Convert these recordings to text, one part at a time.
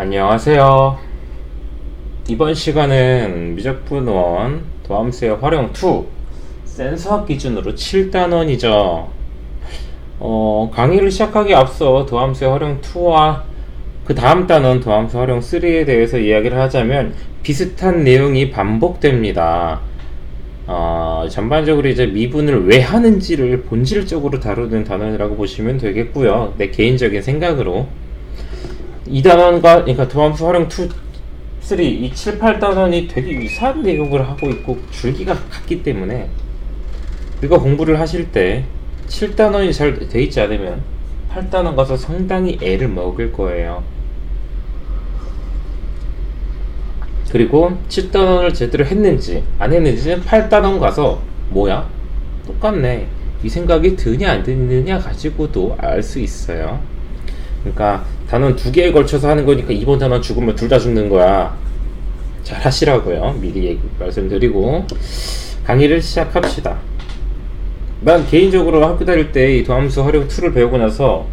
안녕하세요. 이번 시간은 미적분 1 도함수의 활용 2 센서학 기준으로 7단원이죠. 강의를 시작하기 앞서 도함수의 활용 2와 그 다음 단원 도함수 활용 3에 대해서 이야기를 하자면 비슷한 내용이 반복됩니다. 전반적으로 이제 미분을 왜 하는지를 본질적으로 다루는 단원이라고 보시면 되겠고요. 내 개인적인 생각으로 이 단원과, 그러니까 도함수 활용 2, 3, 이 7, 8단원이 되게 유사한 내용을 하고 있고 줄기가 같기 때문에 우리가 공부를 하실 때 7단원이 잘 돼 있지 않으면 8단원 가서 상당히 애를 먹을 거예요. 그리고 7단원을 제대로 했는지 안 했는지는 8단원 가서 뭐야? 똑같네. 이 생각이 드냐 안 드느냐 가지고도 알 수 있어요. 그러니까 단원 2개에 걸쳐서 하는 거니까 이번 단원 죽으면 둘 다 죽는 거야. 잘 하시라고요. 미리 말씀드리고 강의를 시작합시다. 난 개인적으로 학교 다닐 때 이 도함수 활용 2를 배우고 나서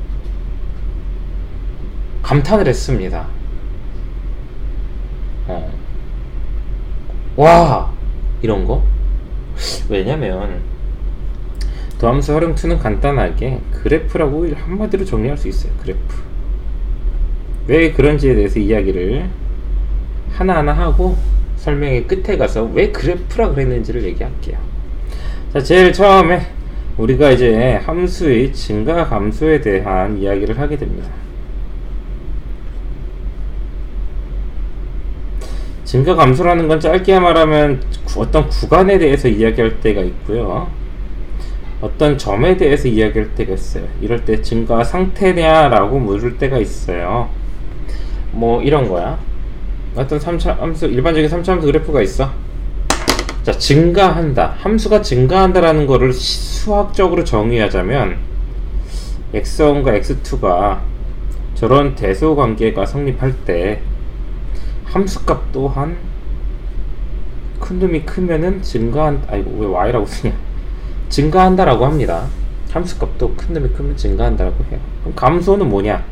감탄을 했습니다. 와! 이런 거? 왜냐면 도함수 활용 2는 간단하게 그래프라고 한마디로 정리할 수 있어요. 그래프. 왜 그런지에 대해서 이야기를 하나하나 하고 설명의 끝에 가서 왜 그래프라 그랬는지를 얘기할게요. 자, 제일 처음에 우리가 이제 함수의 증가 감소에 대한 이야기를 하게 됩니다. 증가 감소라는 건 짧게 말하면 어떤 구간에 대해서 이야기할 때가 있고요. 어떤 점에 대해서 이야기할 때가 있어요. 이럴 때 증가 상태냐 라고 물을 때가 있어요. 뭐 이런 거야. 어떤 3차 함수, 일반적인 3차 함수 그래프가 있어. 자, 증가한다. 함수가 증가한다라는 거를 수학적으로 정의하자면 x1과 x2가 저런 대소 관계가 성립할 때 함수값 또한 큰 놈이 크면은 아이고 왜 y라고 쓰냐, 증가한다라고 합니다. 함수값도 큰 놈이 크면 증가한다라고 해요. 그럼 감소는 뭐냐?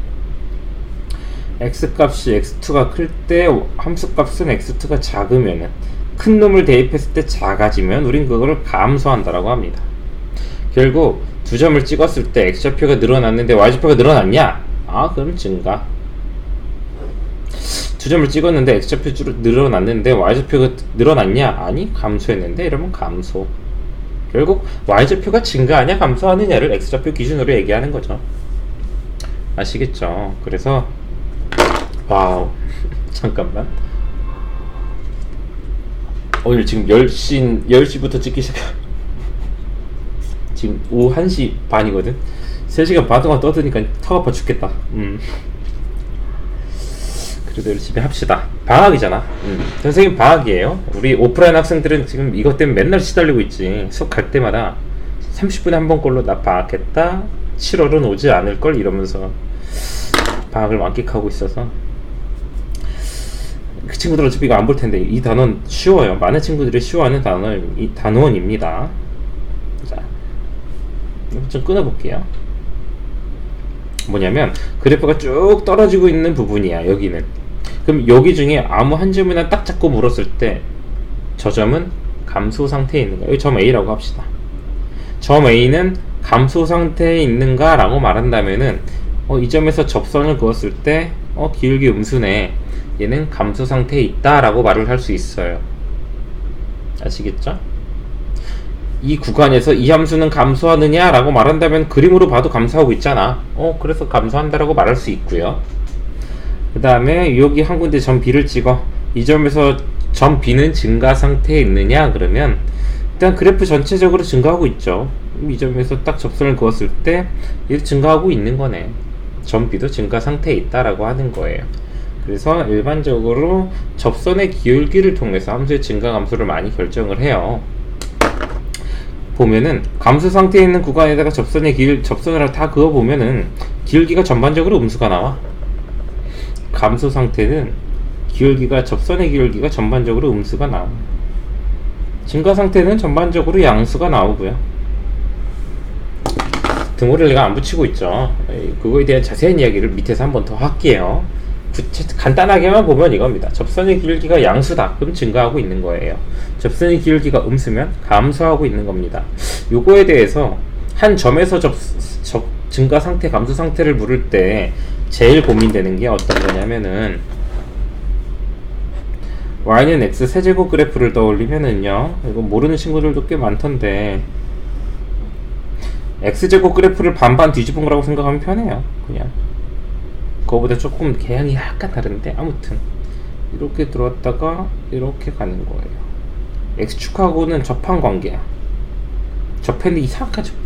x값이 x2가 클 때 함수값은 x2가 작으면은 큰 놈을 대입했을 때 작아지면 우린 그거를 감소한다라고 합니다. 결국 두 점을 찍었을 때 x좌표가 늘어났는데 y좌표가 늘어났냐? 그럼 증가. 두 점을 찍었는데 x좌표 늘어났는데 y좌표가 늘어났냐? 아니, 감소했는데. 이러면 감소. 결국 y좌표가 증가하냐 감소하느냐를 x좌표 기준으로 얘기하는 거죠. 아시겠죠? 그래서 와우 잠깐만, 오늘 지금 10시부터 찍기 시작. 지금 오후 1시 반이거든. 3시간 반 동안 떠드니까 턱 아파 죽겠다. 그래도 열심히 합시다. 방학이잖아. 선생님 방학이에요. 우리 오프라인 학생들은 지금 이것 때문에 맨날 시달리고 있지. 수업 갈 때마다 30분에 한 번 꼴로 나 방학했다, 7월은 오지 않을걸 이러면서 방학을 만끽하고 있어서 그 친구들 어차피 이거 안 볼 텐데 이 단원 쉬워요. 많은 친구들이 쉬워하는 단원입니다. 자, 좀 끊어볼게요. 뭐냐면 그래프가 쭉 떨어지고 있는 부분이야. 여기는. 그럼 여기 중에 아무 한 점이나 딱 잡고 물었을 때 저 점은 감소 상태에 있는가? 여기 점 A라고 합시다. 점 A는 감소 상태에 있는가 라고 말한다면은 이 점에서 접선을 그었을 때 기울기 음수네, 얘는 감소 상태에 있다 라고 말을 할 수 있어요. 아시겠죠? 이 구간에서 이 함수는 감소하느냐 라고 말한다면 그림으로 봐도 감소하고 있잖아. 그래서 감소한다 라고 말할 수 있고요. 그 다음에 여기 한 군데 점 B를 찍어. 이 점에서 점 B는 증가 상태에 있느냐 그러면 일단 그래프 전체적으로 증가하고 있죠. 이 점에서 딱 접선을 그었을 때 얘도 증가하고 있는 거네. 점 B도 증가 상태에 있다라고 하는 거예요. 그래서 일반적으로 접선의 기울기를 통해서 함수의 증가 감소를 많이 결정을 해요. 보면은 감소 상태에 있는 구간에다가 접선을 다 그어 보면은 기울기가 전반적으로 음수가 나와. 감소 상태는 접선의 기울기가 전반적으로 음수가 나와. 증가 상태는 전반적으로 양수가 나오고요. 등호를 내가 안 붙이고 있죠. 그거에 대한 자세한 이야기를 밑에서 한 번 더 할게요. 간단하게만 보면 이겁니다. 접선의 기울기가 양수다. 그럼 증가하고 있는 거예요. 접선의 기울기가 음수면 감소하고 있는 겁니다. 요거에 대해서 한 점에서 증가 상태, 감소 상태를 물을 때 제일 고민되는 게 어떤 거냐면은 y는 x 세제곱 그래프를 떠올리면은요, 이거 모르는 친구들도 꽤 많던데 x제곱 그래프를 반반 뒤집은 거라고 생각하면 편해요. 그냥 그거보다 조금 개양이 약간 다른데, 아무튼 이렇게 들어왔다가 이렇게 가는 거예요. x축하고는 접한 관계야. 접했는데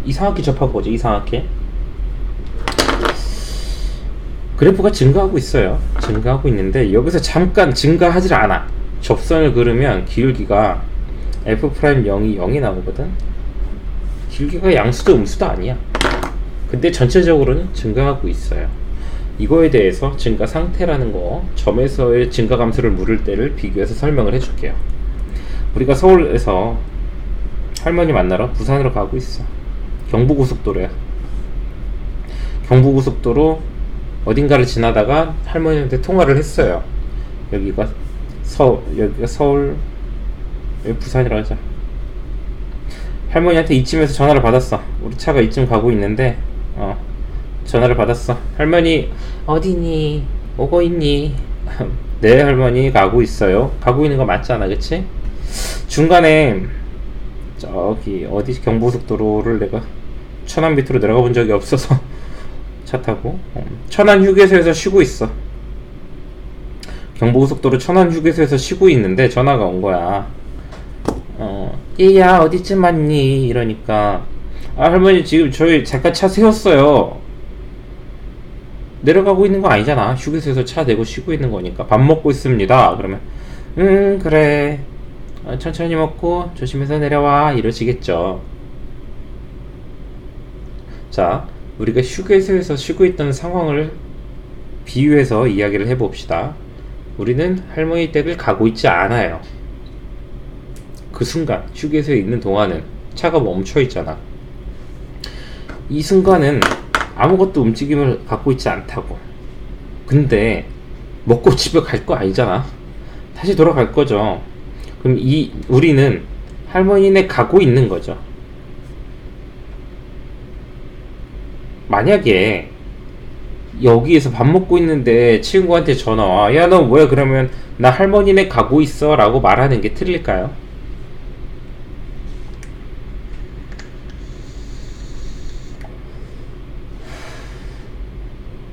이상하게 접한 거죠. 이상하게 그래프가 증가하고 있어요. 증가하고 있는데 여기서 잠깐 증가하질 않아. 접선을 그르면 기울기가 f'0이 0이 나오거든. 기울기가 양수도 음수도 아니야. 근데 전체적으로는 증가하고 있어요. 이거에 대해서 증가 상태라는 거, 점에서의 증가 감소를 물을 때를 비교해서 설명을 해줄게요. 우리가 서울에서 할머니 만나러 부산으로 가고 있어. 경부고속도로야. 경부고속도로 어딘가를 지나다가 할머니한테 통화를 했어요. 여기가 서울, 여기 부산이라 하자. 할머니한테 이쯤에서 전화를 받았어. 우리 차가 이쯤 가고 있는데 전화를 받았어. 할머니 어디니? 오고 있니? 네, 할머니 가고 있어요. 가고 있는 거 맞잖아, 그치? 중간에 저기 어디 경부고속도로를 내가 천안 밑으로 내려가 본 적이 없어서 차 타고 천안 휴게소에서 쉬고 있어. 경부고속도로 천안 휴게소에서 쉬고 있는데 전화가 온 거야. 얘야 어디쯤 왔니? 이러니까 할머니 지금 저희 잠깐 차 세웠어요. 내려가고 있는 거 아니잖아. 휴게소에서 차 대고 쉬고 있는 거니까. 밥 먹고 있습니다. 그러면 그래, 천천히 먹고 조심해서 내려와, 이러시겠죠. 자, 우리가 휴게소에서 쉬고 있던 상황을 비유해서 이야기를 해봅시다. 우리는 할머니 댁을 가고 있지 않아요. 그 순간 휴게소에 있는 동안은 차가 멈춰 있잖아. 이 순간은 아무것도 움직임을 갖고 있지 않다고. 근데 먹고 집에 갈 거 아니잖아. 다시 돌아갈 거죠. 그럼 우리는 할머니네 가고 있는 거죠. 만약에 여기에서 밥 먹고 있는데 친구한테 전화 와. 야, 너 뭐야? 그러면 나 할머니네 가고 있어 라고 말하는 게 틀릴까요?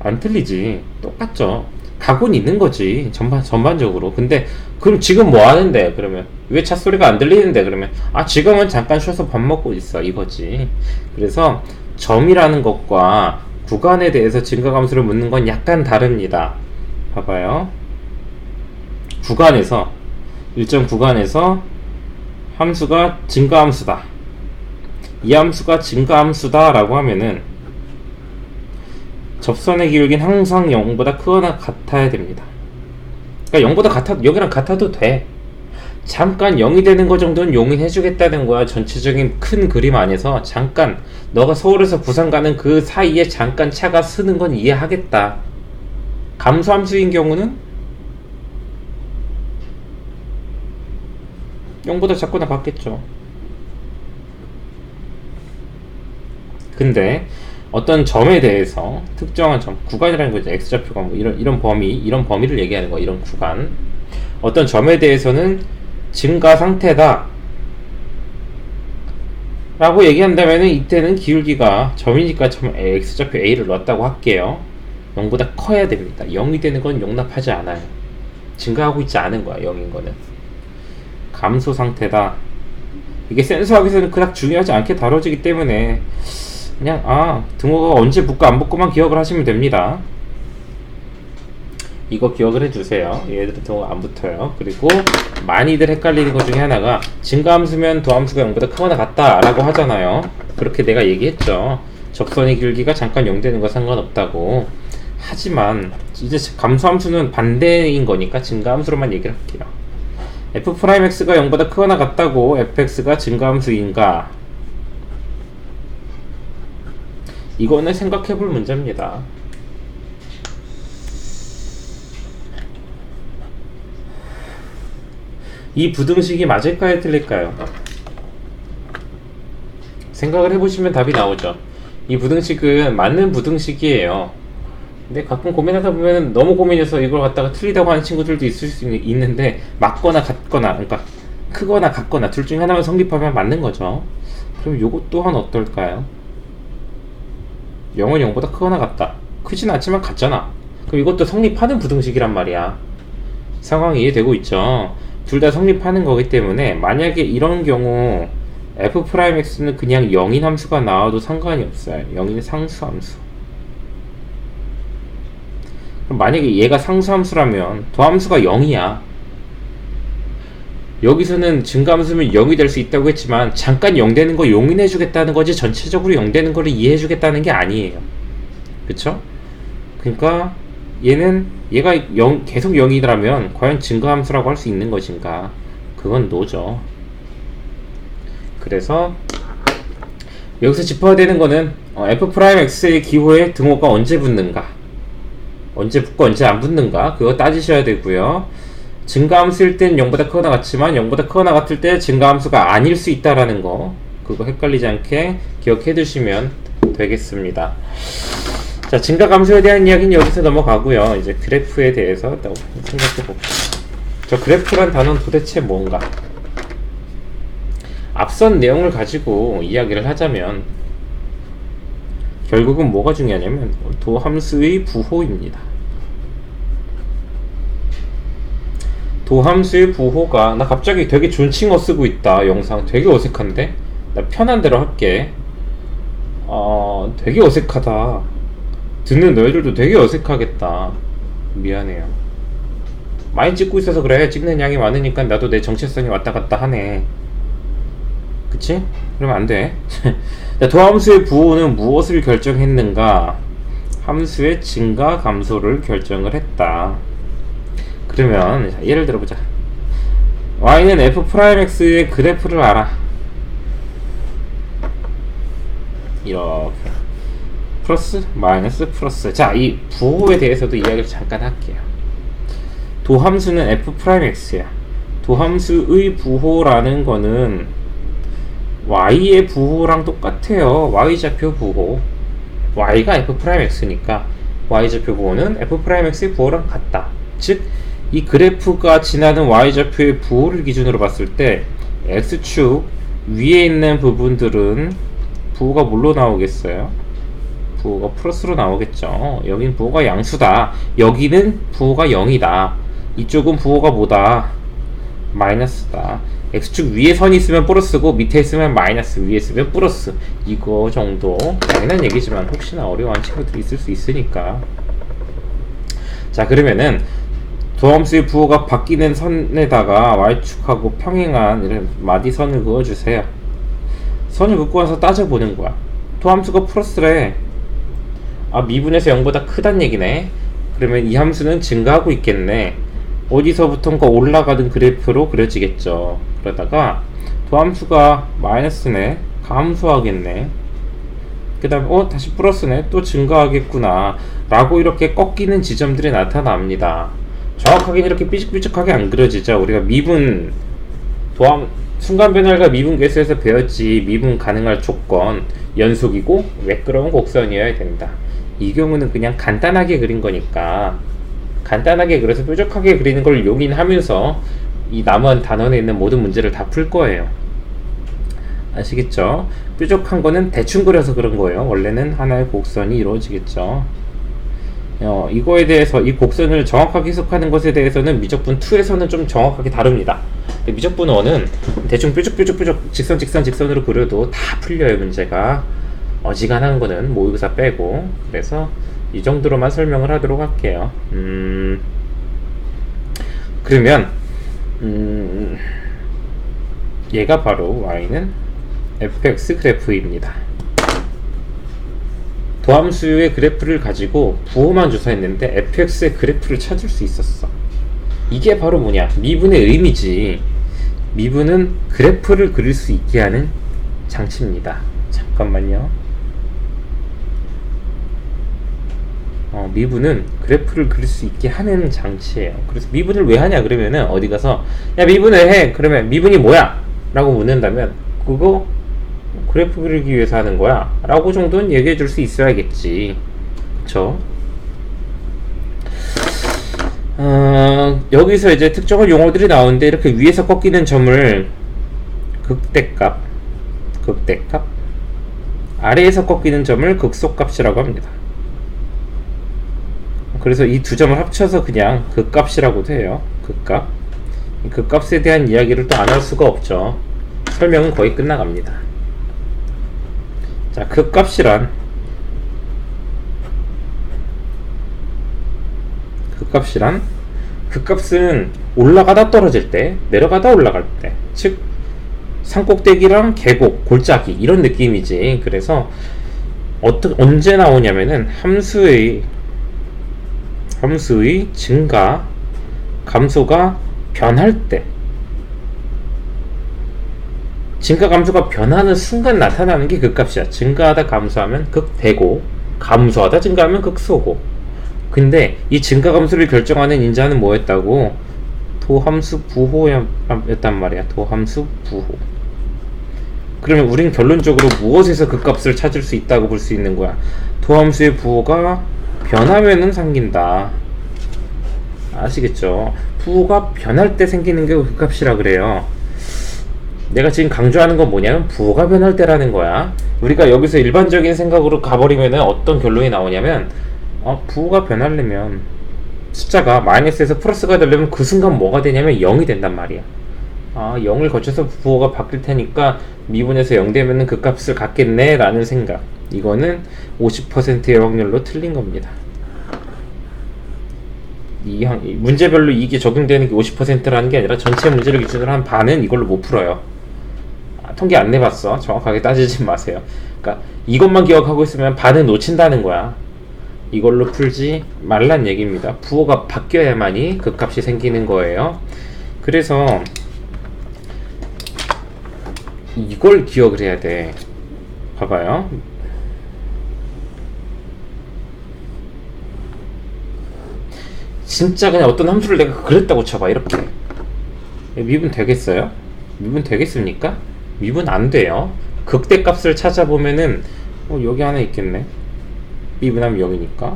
안 틀리지. 똑같죠. 가고는 있는 거지. 전반적으로. 근데 그럼 지금 뭐 하는데? 그러면 왜 차 소리가 안 들리는데? 그러면 지금은 잠깐 쉬어서 밥 먹고 있어, 이거지. 그래서 점이라는 것과 구간에 대해서 증가 감소를 묻는 건 약간 다릅니다. 봐봐요. 구간에서 일정 구간에서 함수가 증가 함수다. 이 함수가 증가 함수다 라고 하면은 접선의 기울기는 항상 0보다 크거나 같아야 됩니다. 그러니까 0보다 여기랑 같아도 돼. 잠깐 0이 되는 거 정도는 용인해 주겠다는 거야. 전체적인 큰 그림 안에서 잠깐 너가 서울에서 부산 가는 그 사이에 잠깐 차가 쓰는 건 이해하겠다. 감소함수인 경우는 0보다 작거나 같겠죠. 근데 어떤 점에 대해서 특정한 점, 구간이라는 거죠. x좌표가 뭐 이런 범위를 얘기하는 거야. 이런 구간. 어떤 점에 대해서는 증가 상태다 라고 얘기한다면은 이때는 기울기가 점이니까 x좌표 a를 넣었다고 할게요. 0보다 커야 됩니다. 0이 되는 건 용납하지 않아요. 증가하고 있지 않은 거야, 0인 거는. 감소 상태다. 이게 센서학에서는 그닥 중요하지 않게 다뤄지기 때문에 그냥 등호가 언제 붙고 안 붙고만 기억을 하시면 됩니다. 이거 기억을 해주세요. 얘들은 등호가 안 붙어요. 그리고 많이들 헷갈리는 것 중에 하나가 증가함수면 도함수가 0보다 크거나 같다 라고 하잖아요. 그렇게 내가 얘기했죠. 접선의 기울기가 잠깐 0 되는 거 상관없다고. 하지만 이제 감소함수는 반대인 거니까 증가함수로만 얘기를 할게요. f'x가 0보다 크거나 같다고 fx가 증가함수인가? 이거는 생각해볼 문제입니다. 이 부등식이 맞을까요, 틀릴까요? 생각을 해보시면 답이 나오죠. 이 부등식은 맞는 부등식이에요. 근데 가끔 고민하다 보면 너무 고민해서 이걸 갖다가 틀리다고 하는 친구들도 있을 수 있는데, 맞거나 같거나, 그러니까 크거나 같거나 둘 중에 하나만 성립하면 맞는 거죠. 그럼 요것 또한 어떨까요? 0은 0보다 크거나 같다. 크진 않지만 같잖아. 그럼 이것도 성립하는 부등식이란 말이야. 상황이 이해되고 있죠? 둘 다 성립하는 거기 때문에 만약에 이런 경우 f'x는 그냥 0인 함수가 나와도 상관이 없어요. 0인 상수함수. 그럼 만약에 얘가 상수함수라면 도함수가 0이야. 여기서는 증가함수면 0이 될 수 있다고 했지만 잠깐 0 되는 거 용인해 주겠다는 거지 전체적으로 0 되는 거를 이해해 주겠다는 게 아니에요. 그쵸? 그러니까 얘가 계속 0이라면 과연 증가함수라고 할 수 있는 것인가? 그건 노죠. 그래서 여기서 짚어야 되는 거는 f'x의 기호에 등호가 언제 붙는가, 언제 붙고 언제 안 붙는가, 그거 따지셔야 되고요. 증가함수일 땐 0보다 크거나 같지만 0보다 크거나 같을 때 증가함수가 아닐 수 있다라는 거, 그거 헷갈리지 않게 기억해 두시면 되겠습니다. 자, 증가함수에 대한 이야기는 여기서 넘어가고요. 이제 그래프에 대해서 생각해 봅시다. 저 그래프란 단어는 도대체 뭔가? 앞선 내용을 가지고 이야기를 하자면 결국은 뭐가 중요하냐면 도함수의 부호입니다. 도함수의 부호가, 나 갑자기 되게 존칭어 쓰고 있다. 영상 되게 어색한데? 나 편한 대로 할게. 되게 어색하다. 듣는 너희들도 되게 어색하겠다. 미안해요. 많이 찍고 있어서 그래. 찍는 양이 많으니까 나도 내 정체성이 왔다 갔다 하네. 그치? 그러면 안 돼. 도함수의 부호는 무엇을 결정했는가? 함수의 증가 감소를 결정을 했다. 그러면 예를 들어보자. y는 f'x의 그래프를 알아. 이렇게 플러스 마이너스 플러스. 자, 이 부호에 대해서도 이야기를 잠깐 할게요. 도함수는 f'x야. 도함수의 부호라는 거는 y의 부호랑 똑같아요. y좌표 부호. y가 f'x니까 y좌표 부호는 f'x의 부호랑 같다. 즉, 이 그래프가 지나는 y좌표의 부호를 기준으로 봤을 때 x축 위에 있는 부분들은 부호가 뭘로 나오겠어요? 부호가 플러스로 나오겠죠. 여긴 부호가 양수다. 여기는 부호가 0이다. 이쪽은 부호가 뭐다? 마이너스다. x축 위에 선이 있으면 플러스고 밑에 있으면 마이너스, 위에 있으면 플러스. 이거 정도 당연한 얘기지만 혹시나 어려워하는 친구들이 있을 수 있으니까. 자, 그러면은 도함수의 부호가 바뀌는 선에다가 y축하고 평행한 이런 마디선을 그어주세요. 선을 긋고 와서 따져보는 거야. 도함수가 플러스래. 미분에서 0보다 크단 얘기네. 그러면 이 함수는 증가하고 있겠네. 어디서부턴가 올라가는 그래프로 그려지겠죠. 그러다가 도함수가 마이너스네. 감소하겠네. 그 다음에 다시 플러스네. 또 증가하겠구나 라고 이렇게 꺾이는 지점들이 나타납니다. 정확하게 이렇게 삐죽삐죽하게 안 그려지죠. 우리가 미분 순간 변화가 미분 계수에서 배웠지. 미분 가능할 조건 연속이고 매끄러운 곡선이어야 된다. 이 경우는 그냥 간단하게 그린 거니까 간단하게 그려서 뾰족하게 그리는 걸 용인하면서 이 남은 단원에 있는 모든 문제를 다 풀 거예요. 아시겠죠? 뾰족한 거는 대충 그려서 그런 거예요. 원래는 하나의 곡선이 이루어지겠죠. 이거에 대해서 이 곡선을 정확하게 해석하는 것에 대해서는 미적분 2에서는 좀 정확하게 다릅니다. 미적분 1은 대충 뾰족뾰족뾰족 직선으로 그려도 다 풀려요. 문제가 어지간한 거는 모의고사 빼고. 그래서 이 정도로만 설명을 하도록 할게요. 그러면 얘가 바로 y는 fx 그래프입니다. 도함수의 그래프를 가지고 부호만 조사했는데 fx의 그래프를 찾을 수 있었어. 이게 바로 뭐냐? 미분의 의미지. 미분은 그래프를 그릴 수 있게 하는 장치입니다. 잠깐만요. 미분은 그래프를 그릴 수 있게 하는 장치예요. 그래서 미분을 왜 하냐 그러면은 어디 가서 야 미분을 해 그러면 미분이 뭐야? 라고 묻는다면 그거 그래프 그리기 위해서 하는 거야 라고 정도는 얘기해 줄 수 있어야겠지. 그쵸? 여기서 이제 특정한 용어들이 나오는데 이렇게 위에서 꺾이는 점을 극대값 아래에서 꺾이는 점을 극소값이라고 합니다. 그래서 이 두 점을 합쳐서 그냥 극값이라고도 해요. 극값. 극값에 대한 이야기를 또 안 할 수가 없죠. 설명은 거의 끝나갑니다. 자, 극값이란 극값은 올라가다 떨어질 때, 내려가다 올라갈 때, 즉 산꼭대기랑 계곡, 골짜기 이런 느낌이지. 그래서 언제 나오냐면은 함수의 증가, 감소가 변할 때, 증가 감소가 변하는 순간 나타나는 게 극값이야. 증가하다 감소하면 극대고, 감소하다 증가하면 극소고. 근데 이 증가 감소를 결정하는 인자는 뭐였다고? 도함수 부호였단 말이야. 도함수 부호. 그러면 우린 결론적으로 무엇에서 극값을 찾을 수 있다고 볼 수 있는 거야? 도함수의 부호가 변하면은 생긴다. 아시겠죠? 부호가 변할 때 생기는 게 극값이라 그래요. 내가 지금 강조하는 건 뭐냐면 부호가 변할 때라는 거야. 우리가 여기서 일반적인 생각으로 가버리면은 어떤 결론이 나오냐면 부호가 변하려면 숫자가 마이너스에서 플러스가 되려면 그 순간 뭐가 되냐면 0이 된단 말이야. 0을 거쳐서 부호가 바뀔 테니까 미분에서 0 되면은 그 값을 갖겠네 라는 생각. 이거는 50%의 확률로 틀린 겁니다. 문제별로 이게 적용되는 게 50%라는 게 아니라 전체 문제를 기준으로 한 반은 이걸로 못 풀어요. 통계 안 내봤어. 정확하게 따지지 마세요. 그러니까 이것만 기억하고 있으면 반은 놓친다는 거야. 이걸로 풀지 말란 얘기입니다. 부호가 바뀌어야만이 극값이 생기는 거예요. 그래서 이걸 기억을 해야 돼. 봐봐요. 진짜 그냥 어떤 함수를 내가 그랬다고 쳐봐. 이렇게 미분 되겠어요? 미분 되겠습니까? 미분 안 돼요. 극대값을 찾아보면은 여기 하나 있겠네. 미분하면 0이니까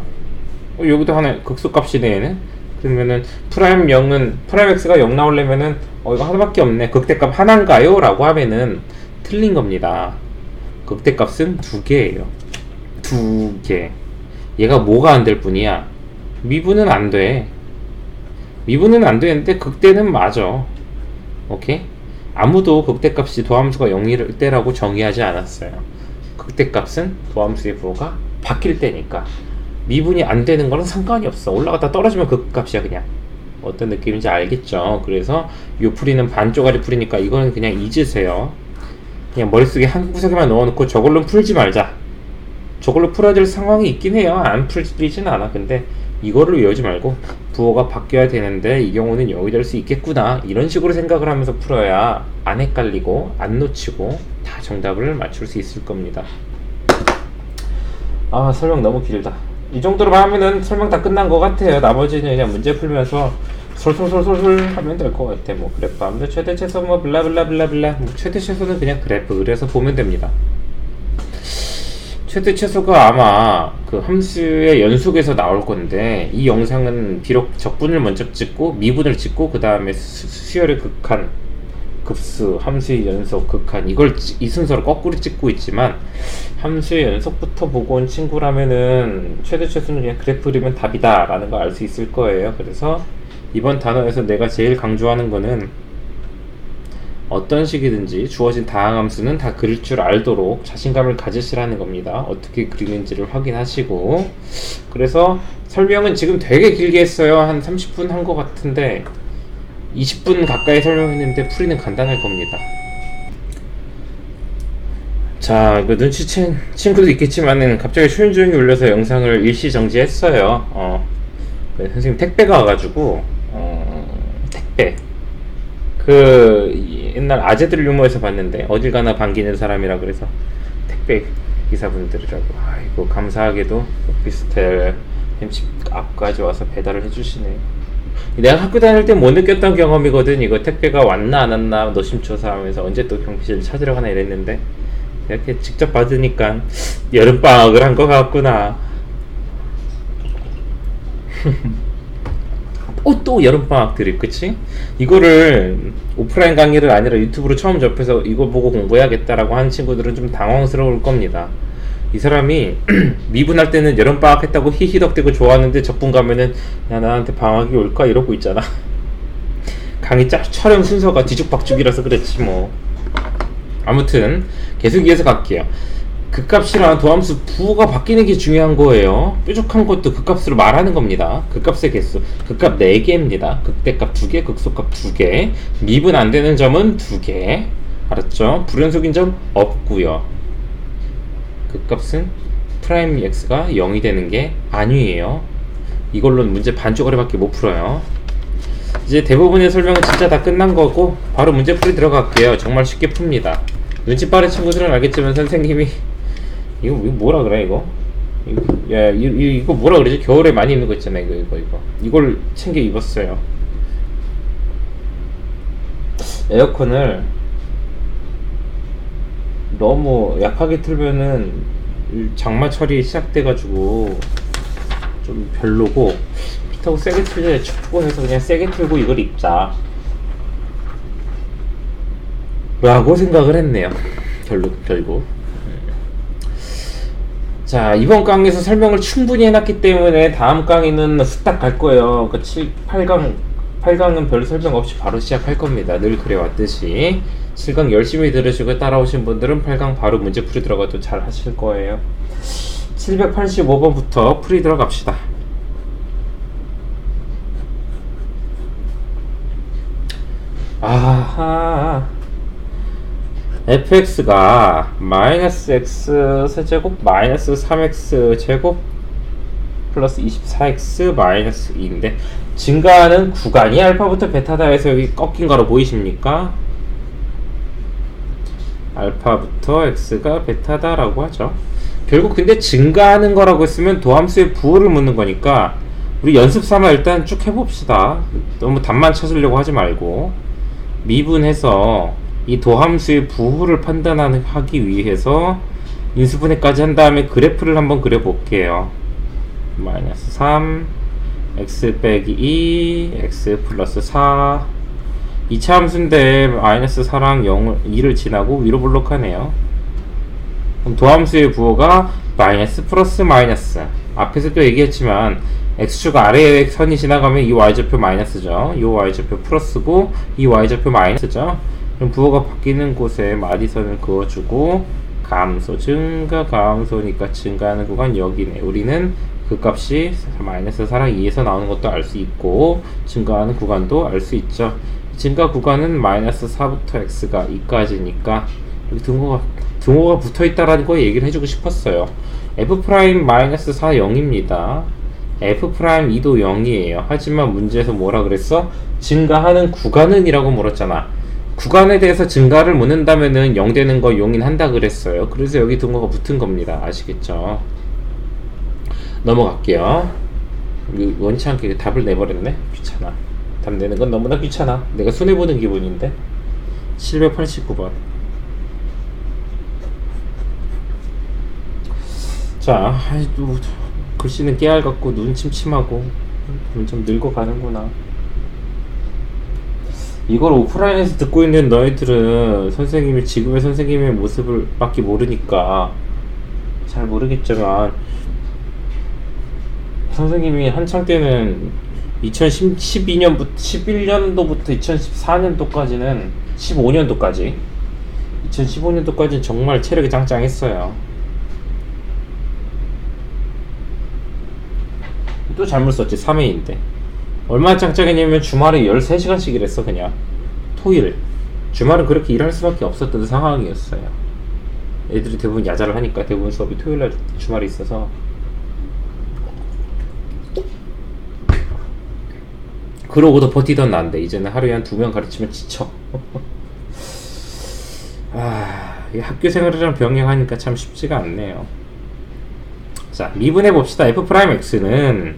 여기도 하나 극소값이네 얘는. 그러면은 프라임 x가 0 나오려면은 이거 하나밖에 없네. 극대값 하나인가요? 라고 하면은 틀린 겁니다. 극대값은 두 개예요. 두 개. 얘가 뭐가 안 될 뿐이야. 미분은 안 돼. 미분은 안 되는데 극대는 맞아. 오케이? 아무도 극대값이 도함수가 0일 때라고 정의하지 않았어요. 극대값은 도함수의 부호가 바뀔 때니까. 미분이 안 되는 거는 상관이 없어. 올라갔다 떨어지면 극값이야 그냥. 어떤 느낌인지 알겠죠? 그래서 요 풀이는 반쪽짜리 풀이니까 이거는 그냥 잊으세요. 그냥 머릿속에 한 구석에만 넣어놓고 저걸로 풀지 말자. 저걸로 풀어야 될 상황이 있긴 해요. 안 풀리진 않아. 근데 이거를 외우지 말고 부호가 바뀌어야 되는데 이 경우는 0이 될 수 있겠구나. 이런 식으로 생각을 하면서 풀어야 안 헷갈리고 안 놓치고 다 정답을 맞출 수 있을 겁니다. 설명 너무 길다. 이 정도로만 하면은 설명 다 끝난 것 같아요. 나머지는 그냥 문제 풀면서 솔솔솔솔솔 하면 될 것 같아. 뭐 그래프 하면 최대 최소 뭐 블라블라블라블라. 뭐 최대 최소는 그냥 그래프 그래서 보면 됩니다. 최대 최소가 아마 그 함수의 연속에서 나올 건데 이 영상은 비록 적분을 먼저 찍고 미분을 찍고 그 다음에 수열의 극한, 급수, 함수의 연속, 극한 이 순서로 거꾸로 찍고 있지만 함수의 연속부터 보고 온 친구라면은 최대 최소는 그냥 그래프 그리면 답이다 라는 걸 알 수 있을 거예요. 그래서 이번 단어에서 내가 제일 강조하는 거는 어떤 식이든지 주어진 다항함수는 다 그릴 줄 알도록 자신감을 가지시라는 겁니다. 어떻게 그리는지를 확인하시고. 그래서 설명은 지금 되게 길게 했어요. 한 30분 한 것 같은데 20분 가까이 설명했는데 풀이는 간단할 겁니다. 자, 그 눈치챈 친구도 있겠지만은 갑자기 초인종이 울려서 영상을 일시 정지했어요. 선생님 택배가 와가지고 택배 그 옛날 아재들 유머에서 봤는데 어딜 가나 반기는 사람이라 그래서 택배 기사분들이라고. 아이고 감사하게도 오피스텔 집 앞까지 와서 배달을 해주시네요. 내가 학교 다닐 때 못 느꼈던 경험이거든. 이거 택배가 왔나 안 왔나 노심초사하면서 언제 또 경비실을 찾으러 가나 이랬는데 이렇게 직접 받으니까 여름방학을 한 것 같구나. 또 여름방학 드립, 그치? 이거를 오프라인 강의를 아니라 유튜브로 처음 접해서 이거 보고 공부해야겠다라고 하는 친구들은 좀 당황스러울 겁니다. 이 사람이 미분할 때는 여름방학 했다고 히히덕대고 좋아하는데 적분 가면은 야 나한테 방학이 올까 이러고 있잖아. 강의 촬영 순서가 뒤죽박죽이라서 그랬지 뭐. 아무튼 계속 이어서 갈게요. 극값이랑 도함수 부호가 바뀌는 게 중요한 거예요. 뾰족한 것도 극값으로 말하는 겁니다. 극값의 개수, 극값 4개입니다. 극대값 2개, 극소값 2개, 미분 안 되는 점은 2개. 알았죠? 불연속인 점 없고요. 극값은 프라임 x가 0이 되는 게 아니에요. 이걸로는 문제 반쪽거리밖에 못 풀어요. 이제 대부분의 설명은 진짜 다 끝난 거고 바로 문제풀이 들어갈게요. 정말 쉽게 풉니다. 눈치 빠른 친구들은 알겠지만 선생님이 이거 뭐라 그래 이거? 이거 뭐라 그러지? 겨울에 많이 입는 거 있잖아요. 이걸 챙겨 입었어요. 에어컨을 너무 약하게 틀면은 장마철이 시작돼가지고 좀 별로고, 그렇다고 세게 틀려 춥고 해서 그냥 세게 틀고 이걸 입자 라고 생각을 했네요. 결국 자, 이번 강의에서 설명을 충분히 해놨기 때문에 다음 강의는 후딱 갈 거예요. 그 8강은 별 설명 없이 바로 시작할 겁니다. 늘 그래왔듯이 7강 열심히 들으시고 따라오신 분들은 8강 바로 문제풀이 들어가도 잘 하실 거예요. 785번부터 풀이 들어갑시다. 아하, fx가 마이너스 x 세제곱 마이너스 3x 제곱 플러스 24x 마이너스 2인데 증가하는 구간이 알파부터 베타다 해서 여기 꺾인 거로 보이십니까? 알파부터 x가 베타다 라고 하죠. 결국 근데 증가하는 거라고 했으면 도함수의 부호를 묻는 거니까 우리 연습 삼아 일단 쭉 해봅시다. 너무 답만 찾으려고 하지 말고 미분해서 이 도함수의 부호를 판단하기 위해서 인수분해까지 한 다음에 그래프를 한번 그려볼게요. 마이너스 3 x 빼기 2 x 플러스 4 2차 함수인데 마이너스 4랑 2를 지나고 위로 블록하네요. 그럼 도함수의 부호가 마이너스 플러스 마이너스, 앞에서도 얘기했지만 x축 아래에 선이 지나가면 이 y좌표 마이너스죠. 이 y좌표 플러스고 이 y좌표 마이너스죠. 그럼 부호가 바뀌는 곳에 마디선을 그어주고 감소, 증가, 감소니까 증가하는 구간 여기네. 우리는 그 값이 마이너스 4랑 2에서 나오는 것도 알 수 있고 증가하는 구간도 알 수 있죠. 증가 구간은 마이너스 4부터 x가 2까지니까 여기 등호가 붙어있다라는 거 얘기를 해주고 싶었어요. f 프라임 마이너스 4 0입니다. f 프라임 2도 0이에요. 하지만 문제에서 뭐라 그랬어? 증가하는 구간은 이라고 물었잖아. 구간에 대해서 증가를 묻는다면은 0 되는 거 용인한다 그랬어요. 그래서 여기 등호가 붙은 겁니다. 아시겠죠? 넘어갈게요. 원치 않게 답을 내버렸네. 귀찮아. 답 내는 건 너무나 귀찮아. 내가 손해보는 기분인데. 789번. 자, 또 글씨는 깨알 같고 눈 침침하고 좀 늙어가는구나. 이걸 오프라인에서 듣고 있는 너희들은 선생님이 지금의 선생님의 모습을 밖에 모르니까 잘 모르겠지만, 선생님이 한창 때는 2012년부터 11년도부터 2014년도까지는 15년도까지 2015년도까지는 정말 체력이 짱짱했어요. 또 잘못 썼지. 3회인데 얼마나 짱짱했냐면 주말에 13시간씩 일했어. 그냥 토일 주말은 그렇게 일할 수밖에 없었던 상황이었어요. 애들이 대부분 야자를 하니까 대부분 수업이 토요일날 주말에 있어서. 그러고도 버티던 난데 이제는 하루에 한 2명 가르치면 지쳐. 이 학교 생활이랑 병행하니까 참 쉽지가 않네요. 자, 미분해 봅시다. f 프라임 x는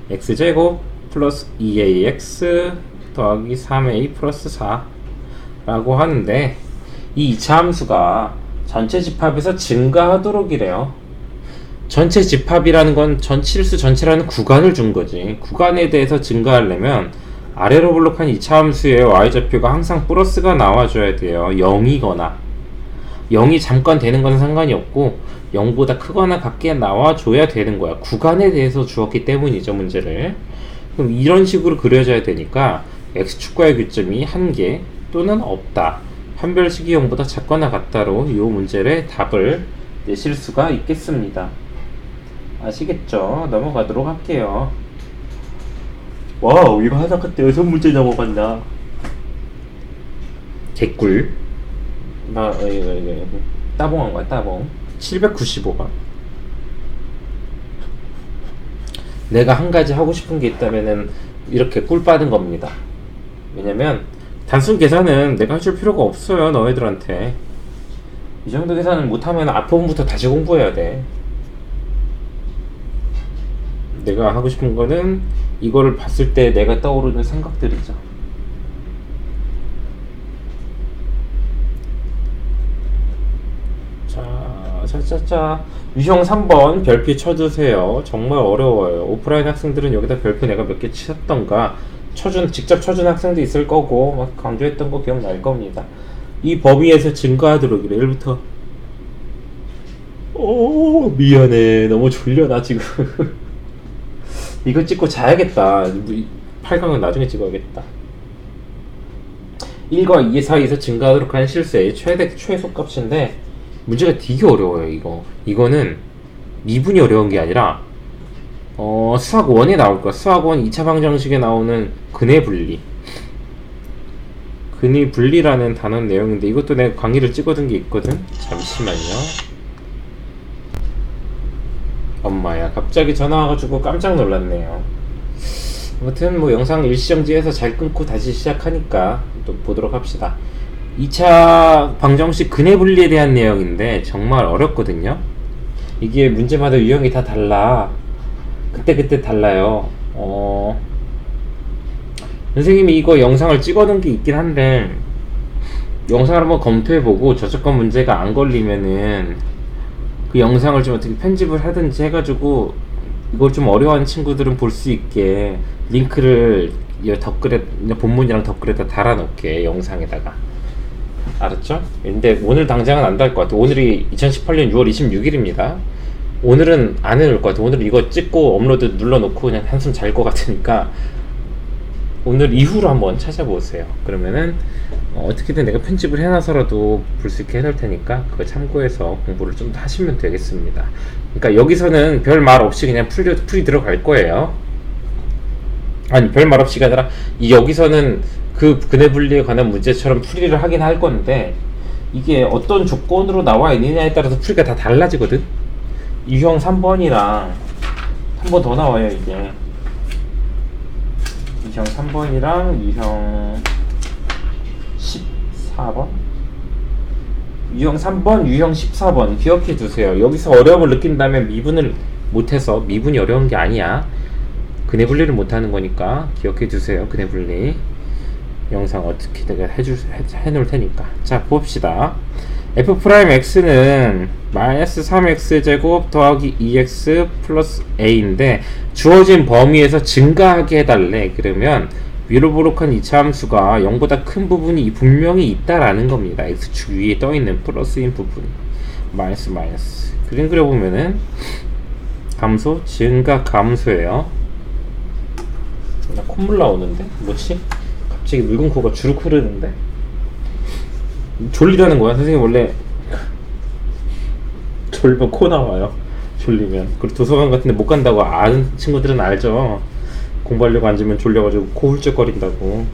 x제곱 플러스 2ax 더하기 3a 플러스 4라고 하는데, 이 2차 함수가 전체 집합에서 증가하도록 이래요. 전체 집합이라는 건 전치일수 전체라는 구간을 준 거지. 구간에 대해서 증가하려면 아래로 블록한 2차 함수의 y좌표가 항상 플러스가 나와줘야 돼요. 0이거나 0이 잠깐 되는 건 상관이 없고 0보다 크거나 같게 나와줘야 되는 거야. 구간에 대해서 주었기 때문이죠, 문제를. 그럼 이런 식으로 그려져야 되니까 x축과의 교점이 1개 또는 없다, 판별식이 0보다 작거나 같다로 이 문제의 답을 내실 수가 있겠습니다. 아시겠죠? 넘어가도록 할게요. 와우, 이거 하나 그때 6문제 넘어간다. 개꿀. 따봉한 거야, 따봉. 795번. 내가 한 가지 하고 싶은 게 있다면은 이렇게 꿀 받은 겁니다. 왜냐면 단순 계산은 내가 해줄 필요가 없어요, 너희들한테. 이 정도 계산을 못하면 앞부분부터 다시 공부해야 돼. 내가 하고 싶은 거는 이거를 봤을 때 내가 떠오르는 생각들이죠. 자, 유형 3번 별표 쳐주세요. 정말 어려워요. 오프라인 학생들은 여기다 별표 내가 몇 개 치셨던가 직접 쳐준 학생도 있을 거고 막 강조했던 거 기억날 겁니다. 이 범위에서 증가하도록 이래. 1부터 미안해, 너무 졸려 나 지금. 이거 찍고 자야겠다. 8강은 나중에 찍어야겠다. 1과 2 사이에서 증가하도록 하는 실수의 최소값인데 문제가 되게 어려워요. 이거는 미분이 어려운 게 아니라 수학 1에 나올 거야. 수학 1 2차 방정식에 나오는 근의 분리. 근의 분리라는 단어 내용인데 이것도 내가 강의를 찍어둔 게 있거든. 잠시만요. 엄마야, 갑자기 전화 와가지고 깜짝 놀랐네요. 아무튼 뭐 영상 일시정지해서 잘 끊고 다시 시작하니까 또 보도록 합시다. 2차 방정식 근의 분리에 대한 내용인데 정말 어렵거든요. 이게 문제마다 유형이 다 달라. 그때 달라요. 선생님이 이거 영상을 찍어놓은 게 있긴 한데 영상을 한번 검토해보고 저작권 문제가 안 걸리면은 그 영상을 좀 어떻게 편집을 하든지 해가지고 이걸 좀 어려워하는 친구들은 볼 수 있게 링크를 덧글에, 본문이랑 덧글에다 달아놓게, 영상에다가. 알았죠? 근데 오늘 당장은 안 달 것 같아. 오늘이 2018년 6월 26일입니다. 오늘은 안 해놓을 것 같아. 오늘 이거 찍고 업로드 눌러놓고 그냥 한숨 잘 것 같으니까 오늘 이후로 한번 찾아보세요. 그러면은 어떻게든 내가 편집을 해놔서라도 볼 수 있게 해놓을 테니까 그거 참고해서 공부를 좀 더 하시면 되겠습니다. 그러니까 여기서는 별 말 없이 그냥 풀이 들어갈 거예요. 아니, 별 말 없이가 아니라 여기서는 그 근의 분리에 관한 문제처럼 풀이를 하긴 할 건데 이게 어떤 조건으로 나와 있느냐에 따라서 풀이가 다 달라지거든. 유형 3번이랑 한 번 더 나와요. 이게 유형 3번이랑 유형 14번? 유형 3번, 유형 14번 기억해 두세요. 여기서 어려움을 느낀다면 미분을 못해서, 미분이 어려운 게 아니야. 근의 분리를 못하는 거니까 기억해 두세요. 근의 분리 영상 어떻게 내가 해놓을 테니까. 자, 봅시다. f'x는 마이너스 3x제곱 더하기 2x 플러스 a인데 주어진 범위에서 증가하게 해달래. 그러면 위로 블록한 2차 함수가 0보다 큰 부분이 분명히 있다라는 겁니다. x축 위에 떠있는 플러스인 부분. 마이너스. 그림 그려보면은 감소, 증가 감소예요. 나 콧물 나오는데? 뭐지? 갑자기 묽은 코가 주룩 흐르는데? 졸리라는 거야. 선생님 원래 졸면 코 나와요. 졸리면. 그리고 도서관 같은 데 못 간다고 아는 친구들은 알죠. 공부하려고 앉으면 졸려가지고 코 훌쩍거린다고.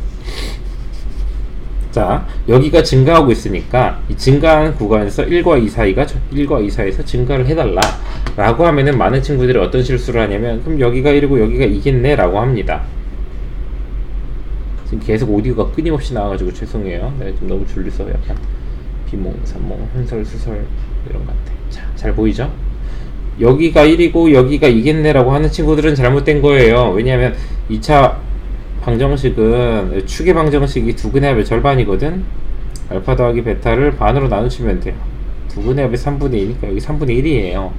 자, 여기가 증가하고 있으니까 이 증가하는 구간에서 1과 2 사이에서 증가를 해달라 라고 하면은 많은 친구들이 어떤 실수를 하냐면 그럼 여기가 1이고 여기가 2겠네 라고 합니다. 지금 계속 오디오가 끊임없이 나와가지고 죄송해요. 내가 좀 너무 졸려서 약간 비몽, 산몽, 혼설, 수설 이런 것 같아. 자, 잘 보이죠? 여기가 1이고 여기가 2겠네 라고 하는 친구들은 잘못된 거예요. 왜냐하면 2차 방정식은 축의 방정식이 두근의 합의 절반이거든. 알파 더하기 베타를 반으로 나누시면 돼요. 두근의 합의 3분의 2니까 여기 3분의 1이에요.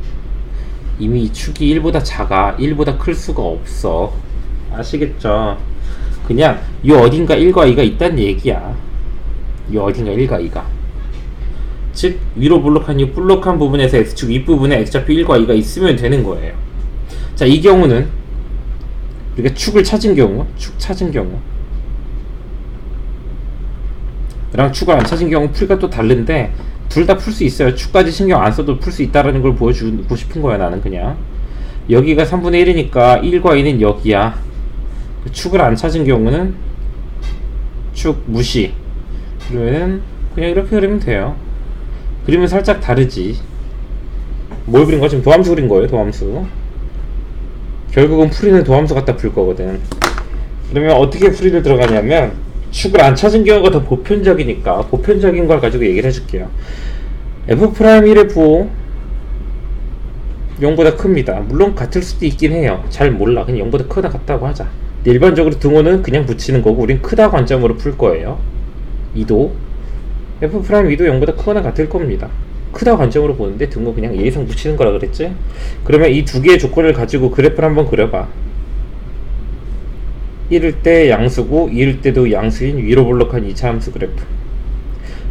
이미 이 축이 1보다 작아. 1보다 클 수가 없어. 아시겠죠? 그냥 이 어딘가 1과 2가 있다는 얘기야. 이 어딘가 1과 2가. 즉 위로 볼록한 이 볼록한 부분에서 x축 윗부분에 x좌표 1과 2가 있으면 되는 거예요. 자, 이 경우는 우리가 축을 찾은 경우, 축 찾은 경우 랑 축을 안 찾은 경우 풀이가 또 다른데 둘 다 풀 수 있어요. 축까지 신경 안 써도 풀 수 있다라는 걸 보여주고 싶은 거야. 나는 그냥 여기가 3분의 1이니까 1과 2는 여기야. 축을 안 찾은 경우는 축 무시. 그러면은 그냥 이렇게 그리면 돼요. 그림은 살짝 다르지. 뭘 그린 거야? 지금 도함수 그린 거예요. 도함수. 결국은 풀이는 도함수 갖다 풀 거거든. 그러면 어떻게 풀이를 들어가냐면 축을 안 찾은 경우가 더 보편적이니까 보편적인 걸 가지고 얘기를 해줄게요. f'1의 부호 0보다 큽니다. 물론 같을 수도 있긴 해요. 잘 몰라. 그냥 0보다 크다 같다고 하자. 근데 일반적으로 등호는 그냥 붙이는 거고 우린 크다 관점으로 풀 거예요. 2도 f'2도 0보다 크거나 같을 겁니다. 크다 관점으로 보는데 등호 그냥 예상 붙이는 거라 그랬지? 그러면 이 두 개의 조건을 가지고 그래프를 한번 그려봐. 1일 때 양수고 2일 때도 양수인 위로 볼록한 2차 함수 그래프.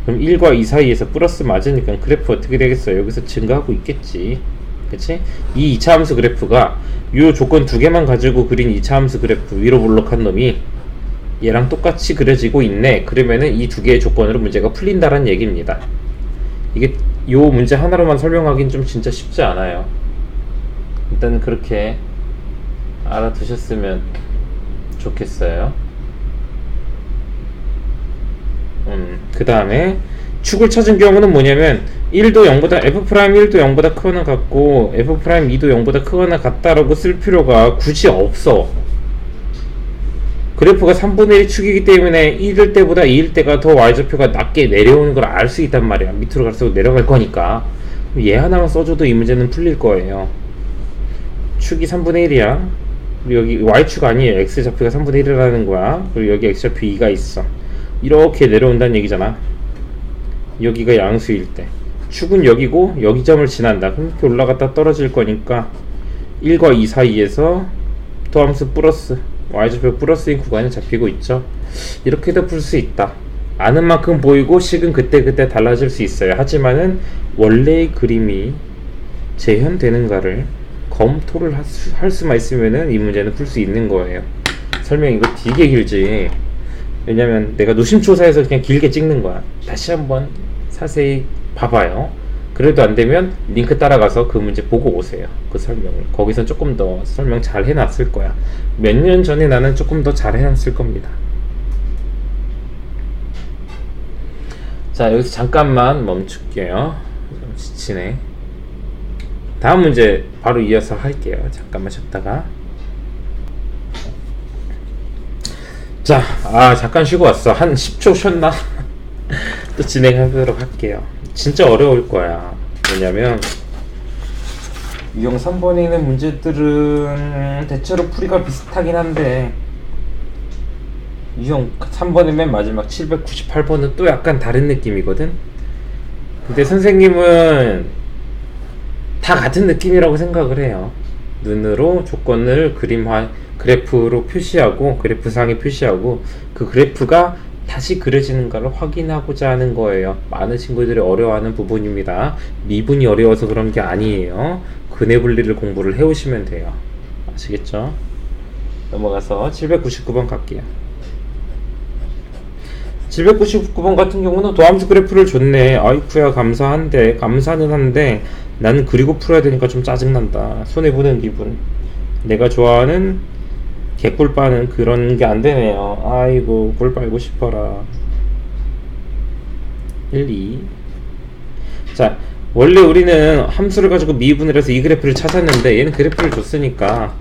그럼 1과 2 사이에서 플러스 맞으니까 그래프 어떻게 되겠어요? 여기서 증가하고 있겠지. 그치? 이 2차 함수 그래프가 이 조건 두 개만 가지고 그린 2차 함수 그래프 위로 볼록한 놈이 얘랑 똑같이 그려지고 있네. 그러면은 이 두 개의 조건으로 문제가 풀린다는 얘기입니다. 이게 요 문제 하나로만 설명하기는 좀 진짜 쉽지 않아요. 일단 그렇게 알아두셨으면 좋겠어요. 그 다음에 축을 찾은 경우는 뭐냐면 1도 0보다 f'1도 0보다 크거나 같고 f'2도 0보다 크거나 같다라고 쓸 필요가 굳이 없어. 그래프가 3분의 1 축이기 때문에 1일 때보다 2일 때가 더 y좌표가 낮게 내려오는 걸 알 수 있단 말이야. 밑으로 갈수록 내려갈 거니까 얘 하나만 써줘도 이 문제는 풀릴 거예요. 축이 3분의 1이야. 그리고 여기 y축 아니에요. x좌표가 3분의 1이라는 거야. 그리고 여기 x좌표 2가 있어. 이렇게 내려온다는 얘기잖아. 여기가 양수일 때 축은 여기고 여기 점을 지난다. 그럼 이렇게 올라갔다 떨어질 거니까 1과 2 사이에서 도함수 플러스 y좌표 플러스인 구간이 잡히고 있죠. 이렇게도 풀 수 있다. 아는 만큼 보이고 식은 그때그때 달라질 수 있어요. 하지만은 원래의 그림이 재현되는가를 검토를 할 수만 있으면은 이 문제는 풀 수 있는 거예요. 설명 이거 되게 길지. 왜냐면 내가 노심초사해서 그냥 길게 찍는 거야. 다시 한번 자세히 봐봐요. 그래도 안 되면 링크 따라가서 그 문제 보고 오세요. 그 설명을. 거기선 조금 더 설명 잘 해놨을 거야. 몇 년 전에 나는 조금 더 잘 해놨을 겁니다. 자, 여기서 잠깐만 멈출게요. 좀 지치네. 다음 문제 바로 이어서 할게요. 잠깐만 쉬었다가. 자, 잠깐 쉬고 왔어. 한 10초 쉬었나? 또 진행하도록 할게요. 진짜 어려울 거야. 왜냐면 유형 3번에 있는 문제들은 대체로 풀이가 비슷하긴 한데 유형 3번의 맨 마지막 798번은 또 약간 다른 느낌이거든. 근데 선생님은 다 같은 느낌이라고 생각을 해요. 눈으로 조건을 그래프로 표시하고 그래프상에 표시하고 그 그래프가 다시 그려지는가를 확인하고자 하는 거예요. 많은 친구들이 어려워하는 부분입니다. 미분이 어려워서 그런 게 아니에요. 근해 분리를 공부를 해오시면 돼요. 아시겠죠? 넘어가서 799번 갈게요. 799번 같은 경우는 도함수 그래프를 줬네. 아이쿠야 감사한데 감사는 한데 나는 그리고 풀어야 되니까 좀 짜증난다. 손해보는 기분. 내가 좋아하는 개꿀 빠는 그런 게 안 되네요. 아이고 꿀 빨고 싶어라. 1, 2. 자, 원래 우리는 함수를 가지고 미분을 해서 이 그래프를 찾았는데 얘는 그래프를 줬으니까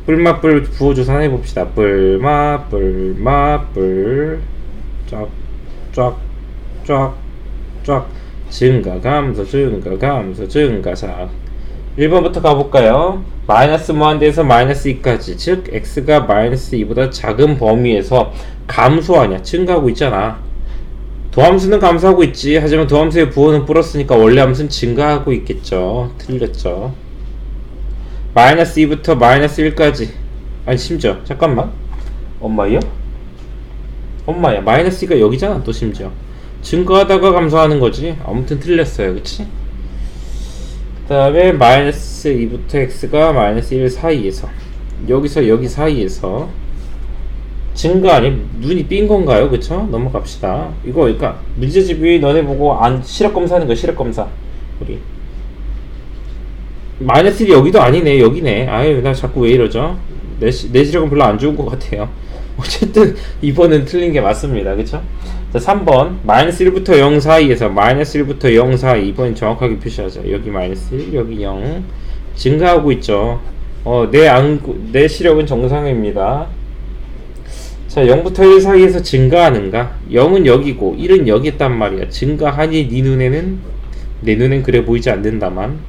뿔맛뿔 부호조사 해봅시다. 뿔맛뿔 쫙쫙쫙쫙 증가 감소 증가 감소 증가. 자, 1번부터 가볼까요? 마이너스 무한대에서 마이너스 2까지, 즉 x가 마이너스 2보다 작은 범위에서 감소하냐, 증가하고 있잖아. 도함수는 감소하고 있지. 하지만 도함수의 부호는 플러스니까 원래 함수는 증가하고 있겠죠. 틀렸죠. 마이너스 2부터 마이너스 1까지. 아니 심지어 잠깐만, 엄마야? 엄마야, 마이너스 2가 여기잖아. 또 심지어 증가하다가 감소하는 거지. 아무튼 틀렸어요. 그치? 그 다음에 마이너스 2부터 x가 마이너스 1 사이에서, 여기서 여기 사이에서 증가 아니 눈이 삔 건가요? 그쵸? 넘어갑시다. 이거 그러니까 문제집이 너네 보고 안 시력 검사하는 거야. 시력 검사. 우리 마이너스 1이 여기도 아니네. 여기네. 아유, 나 자꾸 왜 이러죠? 내 시력은 별로 안 좋은 것 같아요. 어쨌든 2번은 틀린 게 맞습니다. 그쵸? 자, 3번 마이너스 1부터 0 사이에서, 마이너스 1부터 0 사이. 2번 정확하게 표시하자. 여기 마이너스 1, 여기 0. 증가하고 있죠. 내 시력은 정상입니다. 자, 0부터 1 사이에서 증가하는가? 0은 여기고 1은 여기 있단 말이야. 증가하니 네 눈에는, 내 눈엔 그래 보이지 않는다만.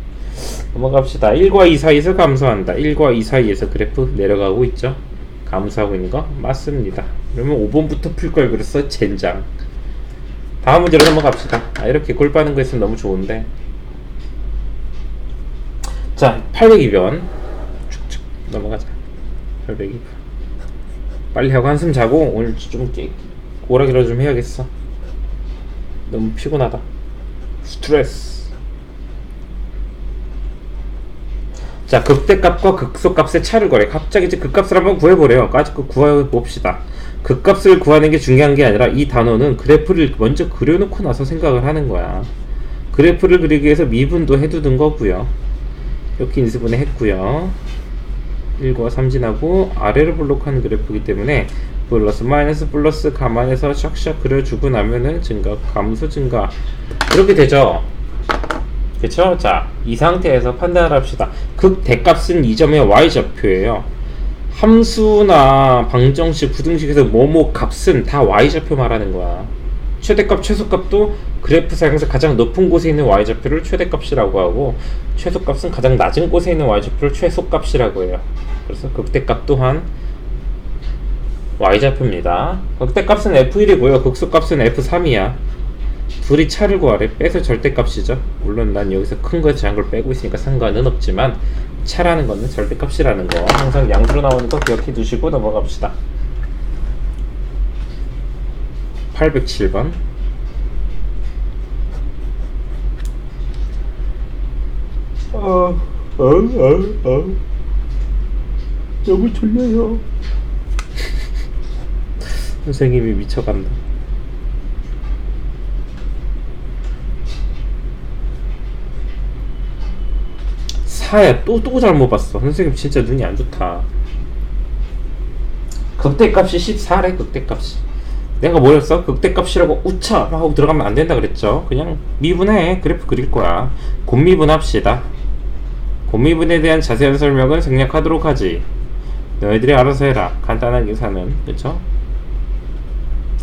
넘어갑시다. 1과 2 사이에서 감소한다. 1과 2 사이에서 그래프 내려가고 있죠. 감소하고 있는 거 맞습니다. 그러면 5번부터 풀 걸 그랬어. 젠장. 다음 문제로 넘어갑시다. 이렇게 골 빠는 거 있으면 너무 좋은데. 자, 802번 쭉쭉 넘어가자. 802번 빨리 하고 한숨 자고 오늘 좀 오락이라 좀 해야겠어. 너무 피곤하다. 스트레스. 자, 극대값과 극소값의 차를 구하래. 갑자기 이제 극값을 한번 구해보래요. 까짓 거 구해봅시다. 극값을 구하는 게 중요한 게 아니라 이 단어는 그래프를 먼저 그려놓고 나서 생각을 하는 거야. 그래프를 그리기 위해서 미분도 해두는 거고요. 이렇게 인수분해 했고요. 1과 3 지나고 아래로 블록하는 그래프이기 때문에 플러스 마이너스 플러스 감안해서 샥샥 그려주고 나면은 증가, 감소, 증가 이렇게 되죠. 그쵸? 자, 이 상태에서 판단을 합시다. 극대값은 이 점의 y좌표예요. 함수나 방정식, 부등식에서 뭐뭐 값은 다 y좌표 말하는 거야. 최대값, 최소값도 그래프상에서 가장 높은 곳에 있는 y좌표를 최대값이라고 하고, 최소값은 가장 낮은 곳에 있는 y좌표를 최소값이라고 해요. 그래서 극대값 또한 y좌표입니다. 극대값은 f1이고요. 극소값은 f3이야. 둘이 차를 구하래. 빼서 절대값이죠. 물론 난 여기서 큰 거 작은 걸 빼고 있으니까 상관은 없지만 차라는 거는 절대값이라는 거 항상 양수로 나오는 거 기억해 두시고 넘어갑시다. 807번 너무 졸려요. 선생님이 미쳐간다. 사야 또 잘못 봤어. 선생님 진짜 눈이 안 좋다. 극대값이 14래. 극대값이 내가 뭐였어? 극대값이라고 우차 하고 들어가면 안 된다 그랬죠. 그냥 미분해. 그래프 그릴 거야. 곱미분합시다. 곱미분에 대한 자세한 설명은 생략하도록 하지. 너희들이 알아서 해라. 간단한 계산은. 그쵸?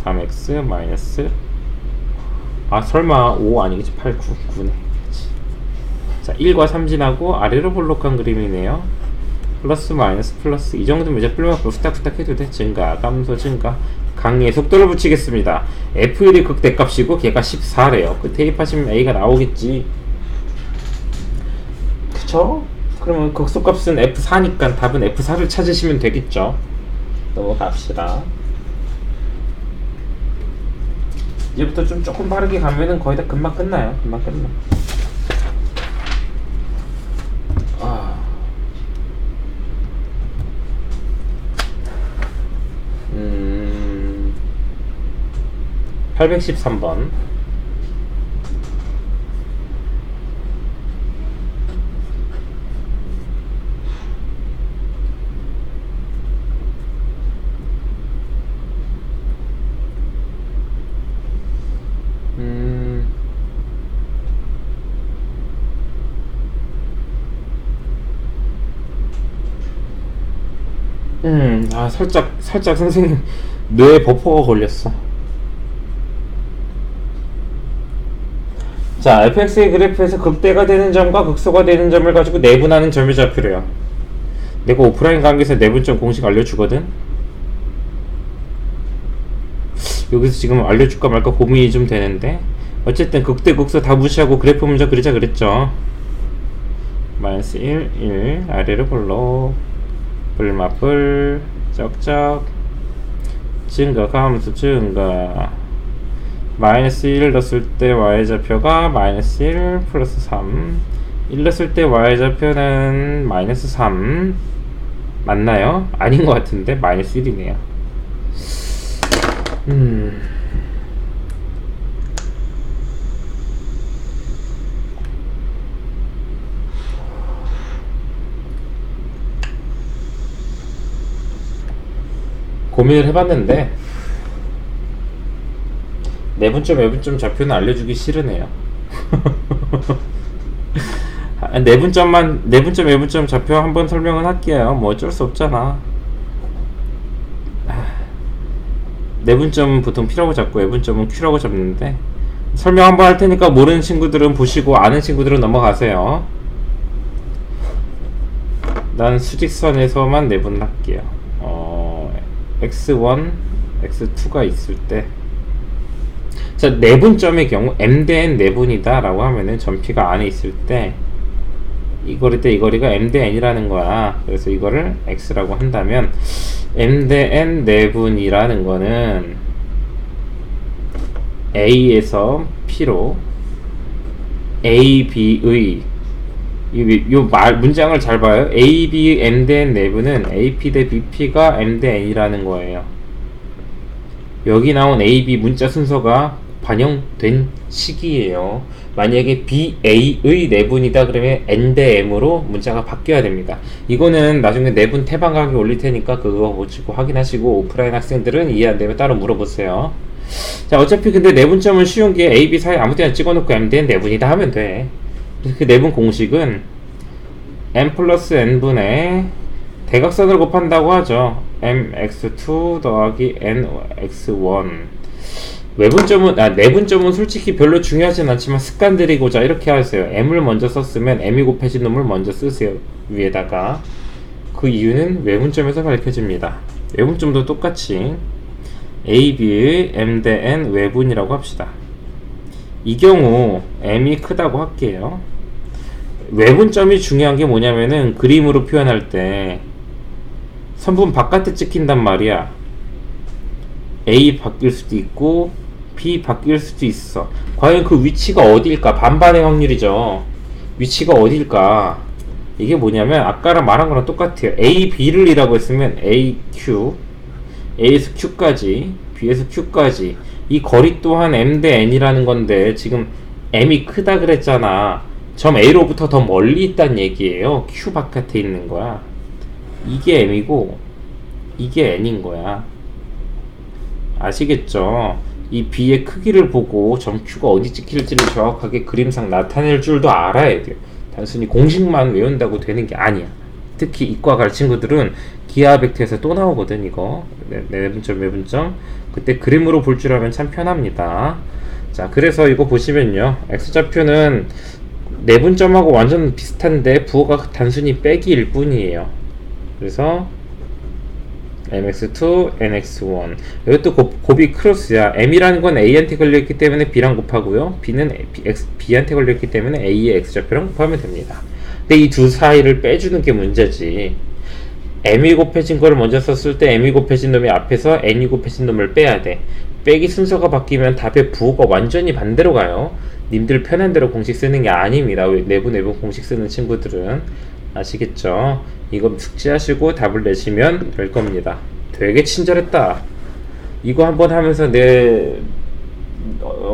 3x 마이너스 설마 5 아니겠지? 8, 9, 9네. 자, 1과 3 지나고 아래로 볼록한 그림이네요. 플러스 마이너스 플러스. 이 정도면 이제 플러스 후딱후딱 해도 돼. 증가, 감소, 증가. 강의 속도를 붙이겠습니다. F1이 극대값이고 걔가 14래요. 그 대입하시면 A가 나오겠지. 그쵸? 그러면 극소값은 F4니까 답은 F4를 찾으시면 되겠죠. 넘어갑시다. 이제부터 좀 조금 빠르게 가면은 거의 다 금방 끝나요. 금방 끝나. 813번 살짝 선생님 뇌에 버퍼가 걸렸어. 자, fx의 그래프에서 극대가 되는 점과 극소가 되는 점을 가지고 내분하는 점의 좌표래요. 내가 오프라인 강의에서 내분점 공식 알려주거든. 여기서 지금 알려줄까 말까 고민이 좀 되는데, 어쨌든 극대 극소 다 무시하고 그래프 먼저 그리자 그랬죠. 마이너스 1, 1 아래로 불러 불마불 쩍쩍 증가 감수 증가 마이너스 1 넣었을 때 y좌표가 마이너스 1 플러스 3 1 넣었을 때 y좌표는 마이너스 3 맞나요? 아닌 것 같은데 마이너스 1이네요. 고민을 해봤는데 내분점 외분점 좌표는 알려주기 싫으네요. 내분점 외분점 좌표 한번 설명은 할게요. 뭐 어쩔 수 없잖아. 내분점은 보통 P라고 잡고 외분점은 Q라고 잡는데, 설명 한번 할 테니까 모르는 친구들은 보시고 아는 친구들은 넘어가세요. 난 수직선에서만 내분할게요. x1, x2가 있을 때, 자, 내분점의 경우 m 대 n 내분이다 라고 하면은 점피가 안에 있을 때 이 거리 대 이 거리가 m 대 n이라는 거야. 그래서 이거를 x라고 한다면 m 대 n 내분이라는 거는 a에서 p로 a, b의 문장을 잘 봐요. a, b, m 대 n 내분은 a, p 대 b, p가 m 대 n이라는 거예요. 여기 나온 a, b 문자 순서가 반영된 시기예요. 만약에 BA의 내분이다 그러면 N 대 M으로 문자가 바뀌어야 됩니다. 이거는 나중에 내분 태방 강의 올릴 테니까 그거 보시고 확인하시고, 오프라인 학생들은 이해 안 되면 따로 물어보세요. 자, 어차피 근데 내분점은 쉬운 게 A, B 사이 아무 데나 찍어놓고 M 대 N 내분이다 하면 돼. 그 내분 공식은 M 플러스 N분의 대각선을 곱한다고 하죠. MX2 더하기 NX1. 내분점은 솔직히 별로 중요하진 않지만 습관들이고자 이렇게 하세요. M을 먼저 썼으면 M이 곱해진 놈을 먼저 쓰세요. 위에다가. 그 이유는 외분점에서 밝혀집니다. 외분점도 똑같이 AB의 M 대 N 외분이라고 합시다. 이 경우 M이 크다고 할게요. 외분점이 중요한 게 뭐냐면은 그림으로 표현할 때 선분 바깥에 찍힌단 말이야. A 바뀔 수도 있고 B 바뀔 수도 있어. 과연 그 위치가 어디일까? 반반의 확률이죠. 위치가 어디일까? 이게 뭐냐면 아까랑 말한 거랑 똑같아요. A, B를 이라고 했으면 A, Q, A에서 Q까지, B에서 Q까지, 이 거리 또한 M 대 N이라는 건데 지금 M이 크다 그랬잖아. 점 A로부터 더 멀리 있다는 얘기예요. Q 바깥에 있는 거야. 이게 M이고 이게 N인 거야. 아시겠죠? 이 B의 크기를 보고 점 Q가 어디 찍힐지를 정확하게 그림상 나타낼 줄도 알아야 돼요. 단순히 공식만 외운다고 되는 게 아니야. 특히 이과 갈 친구들은 기하 벡터에서 또 나오거든. 이거 내분점 외분점 그때 그림으로 볼 줄 알면 참 편합니다. 자, 그래서 이거 보시면요, x좌표는 내분점하고 완전 비슷한데 부호가 단순히 빼기일 뿐이에요. 그래서 mx2, nx1. 이것도 곱이 크로스야. m이라는 건 a한테 걸려있기 때문에 b랑 곱하고요, b는 b한테 걸려있기 때문에 a의 x좌표랑 곱하면 됩니다. 근데 이 두 사이를 빼주는 게 문제지. m이 곱해진 거를 먼저 썼을 때 m이 곱해진 놈이 앞에서 n이 곱해진 놈을 빼야 돼. 빼기 순서가 바뀌면 답의 부호가 완전히 반대로 가요. 님들 편한 대로 공식 쓰는 게 아닙니다. 내분 공식 쓰는 친구들은. 아시겠죠? 이거 숙지하시고 답을 내시면 될 겁니다. 되게 친절했다. 이거 한번 하면서 내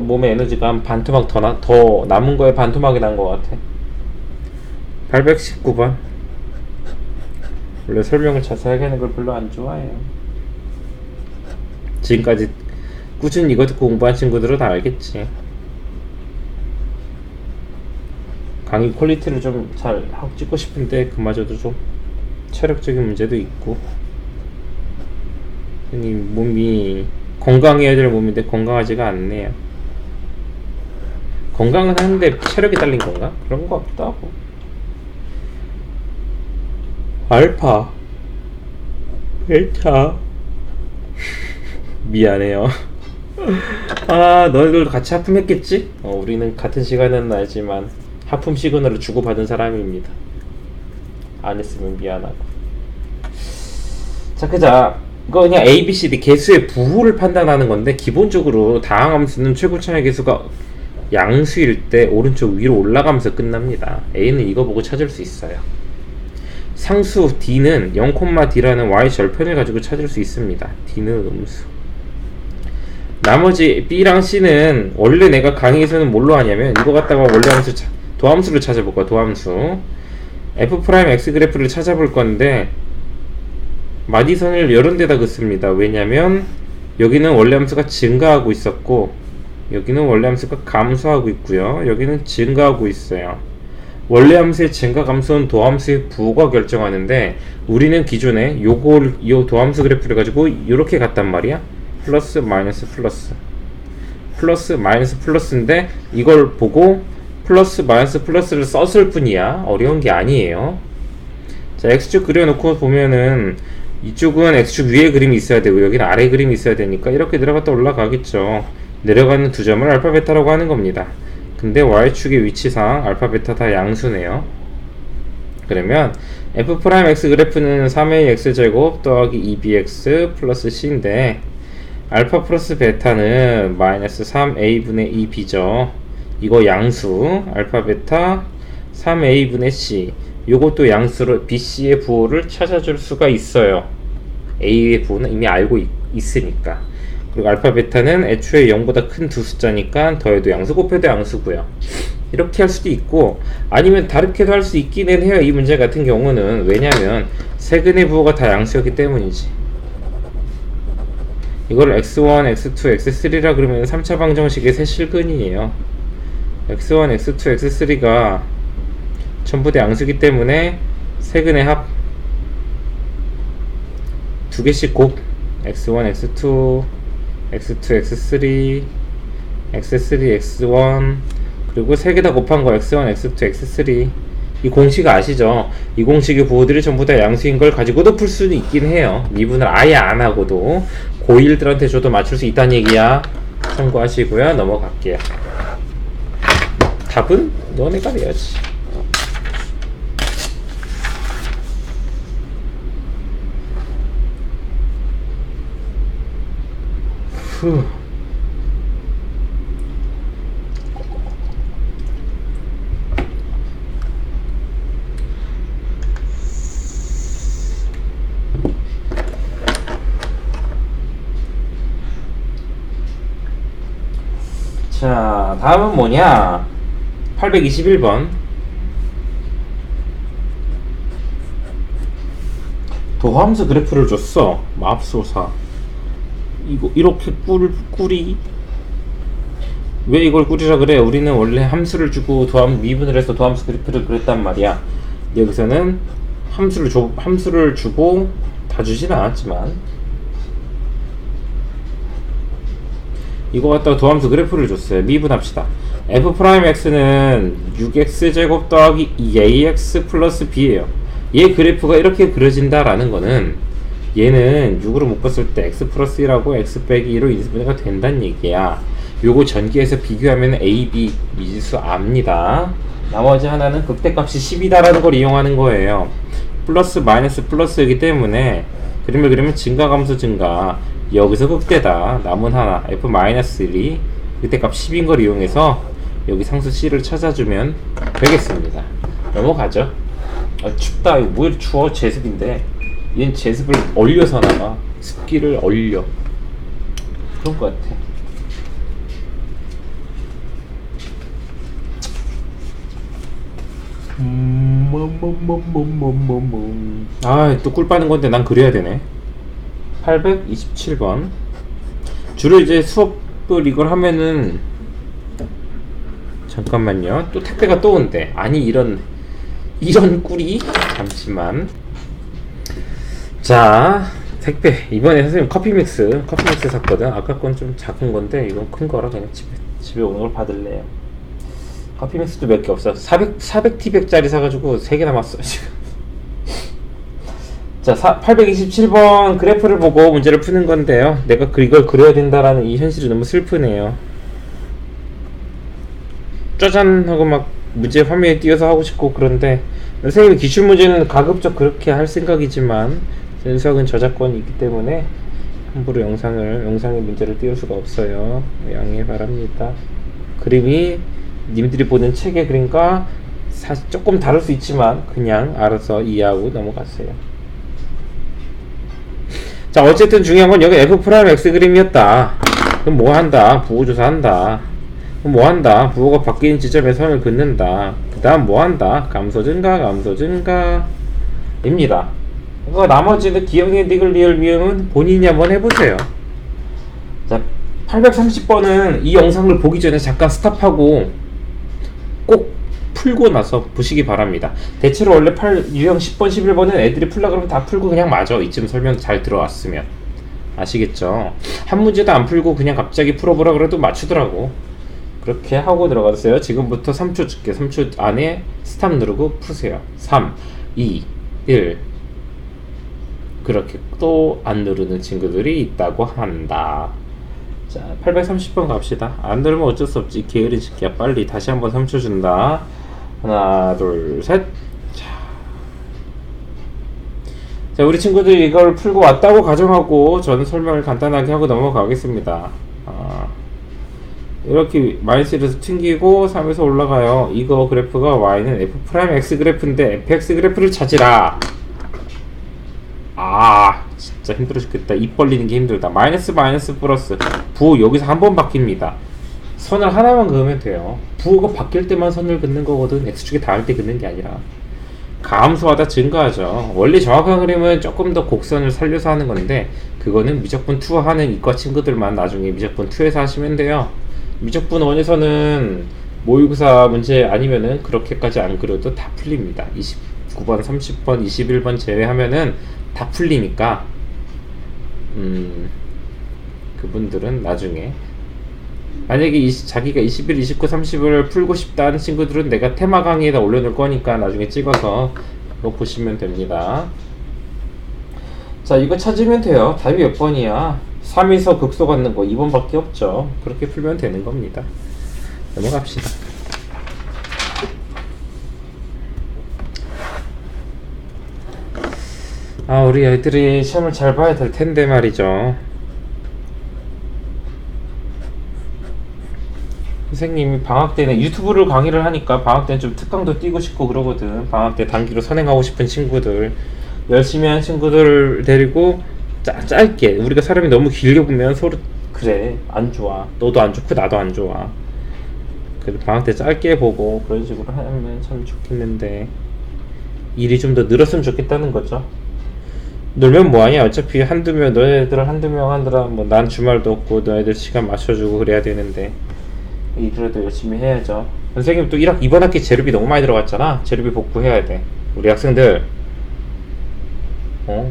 몸의 에너지가 한 반토막 더 남은 거에 반토막이 난 것 같아. 819번. 원래 설명을 자세하게 하는 걸 별로 안 좋아해요. 지금까지 꾸준히 이거 듣고 공부한 친구들은 다 알겠지. 강의 퀄리티를 좀 잘 하고 찍고 싶은데 그마저도 좀 체력적인 문제도 있고, 몸이 건강해야 될 몸인데 건강하지가 않네요. 건강은 하는데 체력이 딸린 건가? 그런 거 없다고. 알파 베타 미안해요. 아, 너희들도 같이 하품했겠지? 우리는 같은 시간은 알지만 하품 시그널을 주고받은 사람입니다. 안 했으면 미안하고. 자, 그자 이거 그냥 A, B, C, D 개수의 부호를 판단하는 건데, 기본적으로 다항함수는 최고차의 개수가 양수일 때 오른쪽 위로 올라가면서 끝납니다. A는 이거 보고 찾을 수 있어요. 상수 D는 0,D라는 Y 절편을 가지고 찾을 수 있습니다. D는 음수. 나머지 B랑 C는 원래 내가 강의에서는 뭘로 하냐면, 이거 갖다가 원래 도함수를 찾아볼 거야. 도함수 F'X 그래프를 찾아볼 건데, 마디선을 이런 데다 긋습니다. 왜냐면 여기는 원래 함수가 증가하고 있었고, 여기는 원래 함수가 감소하고 있고요. 여기는 증가하고 있어요. 원래 함수의 증가 감소는 도함수의 부호가 결정하는데, 우리는 기존에 요 도함수 그래프를 가지고 이렇게 갔단 말이야. 플러스 마이너스 플러스 플러스 마이너스 플러스인데, 이걸 보고 플러스 마이너스 플러스를 썼을 뿐이야. 어려운 게 아니에요. 자, x축 그려놓고 보면은 이쪽은 x축 위에 그림이 있어야 되고 여기는 아래 그림이 있어야 되니까 이렇게 내려갔다 올라가겠죠. 내려가는 두 점을 알파 베타라고 하는 겁니다. 근데 y축의 위치상 알파 베타 다 양수네요. 그러면 f'x 그래프는 3a x제곱 더하기 2bx 플러스 c인데, 알파 플러스 베타는 마이너스 3a분의 2b죠. 이거 양수 알파 베타 3a분의 c, 요것도 양수로 bc의 부호를 찾아줄 수가 있어요. a의 부호는 이미 알고 있으니까. 그리고 알파 베타는 애초에 0보다 큰 두 숫자니까 더해도 양수 곱해도 양수고요. 이렇게 할 수도 있고, 아니면 다르게도 할 수 있기는 해요. 이 문제 같은 경우는. 왜냐면 세근의 부호가 다 양수였기 때문이지. 이걸 x1, x2, x3라 그러면 3차 방정식의 세 실근이에요. x1, x2, x3가 전부 다 양수기 때문에 세근의 합 두 개씩 곱 x1, x2, x2, x3, x3, x1, 그리고 세 개 다 곱한 거 x1, x2, x3. 이 공식 아시죠? 이 공식의 부호들이 전부 다 양수인 걸 가지고도 풀 수는 있긴 해요. 미분을 아예 안 하고도 고1들한테 줘도 맞출 수 있다는 얘기야. 참고하시고요. 넘어갈게요. 답은 너네가 내야지. 후. 자, 다음은 뭐냐? 821번. 도함수 그래프를 줬어. 맙소사. 이거 이렇게 꿀이 왜 이걸 꿀이라 그래? 우리는 원래 함수를 주고 미분을 해서 도함수 그래프를 그렸단 말이야. 여기서는 함수를 주고 다 주진 않았지만, 이거 갖다가 도함수 그래프를 줬어요. 미분합시다. f'x는 6x제곱 더하기 2ax 플러스 b예요. 얘 그래프가 이렇게 그려진다라는 거는 얘는 6으로 묶었을 때 x 플러스 1하고 x 빼기 2로 인수분해가 된다는 얘기야. 요거 전기에서 비교하면 a, b 미지수 압니다. 나머지 하나는 극대값이 10이다라는 걸 이용하는 거예요. 플러스 마이너스 플러스이기 때문에 그림을 그리면 증가 감소 증가, 여기서 극대다. 남은 하나 f-1이 극대값 10인 걸 이용해서 여기 상수 c를 찾아주면 되겠습니다. 넘어가죠. 춥다. 이거 뭐 이렇게 추워? 제습인데 얘는 제습을 얼려서 나가. 습기를 얼려. 그런 것 같아. 아, 또 꿀 빠는 건데 난 그려야 되네. 827번. 주로 이제 수업을 이걸 하면은, 잠깐만요. 또 택배가 또 온대. 아니, 이런 꿀이? 잠시만. 자, 택배. 이번에 선생님 커피 믹스 샀거든. 아까 건 좀 작은 건데 이건 큰 거라 그냥 집에 오는 걸 받을래요. 커피 믹스도 몇 개 없어. 400T백짜리 사가지고 3개 남았어 지금. 자, 827번 그래프를 보고 문제를 푸는 건데요. 내가 이걸 그려야 된다라는 이 현실이 너무 슬프네요. 짜잔 하고 막 문제 화면에 띄어서 하고 싶고 그런데 선생님이 기출문제는 가급적 그렇게 할 생각이지만 수학은 저작권이 있기 때문에 함부로 영상의 문제를 띄울 수가 없어요. 양해 바랍니다. 그림이 님들이 보는 책의 그림과 사실 조금 다를 수 있지만 그냥 알아서 이해하고 넘어갔어요. 자, 어쨌든 중요한 건 여기 F'X 그림이었다. 그럼 뭐 한다? 부호조사 한다. 그럼 뭐 한다? 부호가 바뀌는 지점에 선을 긋는다. 그 다음 뭐 한다? 감소 증가 입니다. 그거 나머지는 기억의 닉을 리을 미음은 본인이 한번 해보세요. 자, 830번은 이 영상을 보기 전에 잠깐 스탑하고 꼭 풀고 나서 보시기 바랍니다. 대체로 원래 유형 10번, 11번은 애들이 풀라 그러면 다 풀고 그냥 맞아. 이쯤 설명 잘 들어왔으면. 아시겠죠? 한 문제도 안 풀고 그냥 갑자기 풀어보라 그래도 맞추더라고. 그렇게 하고 들어가세요. 지금부터 3초 줄게. 3초 안에 스탑 누르고 푸세요. 3, 2, 1. 그렇게 또 안 누르는 친구들이 있다고 한다. 자, 830번 갑시다. 안 누르면 어쩔 수 없지. 게으른 새끼야. 빨리 다시 한번 3초 준다. 하나, 둘, 셋. 자, 우리 친구들이 이걸 풀고 왔다고 가정하고 저는 설명을 간단하게 하고 넘어가겠습니다. 이렇게 마이너스에서 튕기고 3에서 올라가요. 이거 그래프가 y는 f'x 그래프인데 fx 그래프를 찾으라. 진짜 힘들어 죽겠다. 입 벌리는 게 힘들다. 마이너스 플러스 부호 여기서 한 번 바뀝니다. 선을 하나만 그으면 돼요. 부호가 바뀔 때만 선을 긋는 거거든. x축에 닿을 때 긋는 게 아니라. 감소하다 증가하죠. 원래 정확한 그림은 조금 더 곡선을 살려서 하는 건데 그거는 미적분 2 하는 이과 친구들만 나중에 미적분 2에서 하시면 돼요. 미적분 1에서는 모의고사 문제 아니면은 그렇게까지 안 그려도 다 풀립니다. 29번, 30번, 21번 제외하면은 다 풀리니까 그분들은 나중에 만약에 자기가 21, 29, 30을 풀고 싶다 하는 친구들은 내가 테마 강의에다 올려놓을 거니까 나중에 찍어서 그거 보시면 됩니다. 자, 이거 찾으면 돼요. 답이 몇 번이야? 3에서 극소 갖는 거 2번밖에 없죠. 그렇게 풀면 되는 겁니다. 넘어갑시다. 우리 애들이 시험을 잘 봐야 될 텐데 말이죠. 선생님이 방학 때는 유튜브를 강의를 하니까 방학 때는 좀 특강도 뛰고 싶고 그러거든. 방학 때 단기로 선행하고 싶은 친구들, 열심히 한 친구들 데리고 짧게, 우리가 사람이 너무 길게 보면 서로 그래 안 좋아, 너도 안 좋고 나도 안 좋아. 그래도 방학 때 짧게 보고 그런 식으로 하면 참 좋겠는데 일이 좀 더 늘었으면 좋겠다는 거죠. 놀면 뭐하냐. 어차피 너네들 한두 명 하느라 뭐 난 주말도 없고 너네들 시간 맞춰주고 그래야 되는데 일이라도 열심히 해야죠. 선생님 또 이번 학기 재료비 너무 많이 들어갔잖아. 재료비 복구해야 돼. 우리 학생들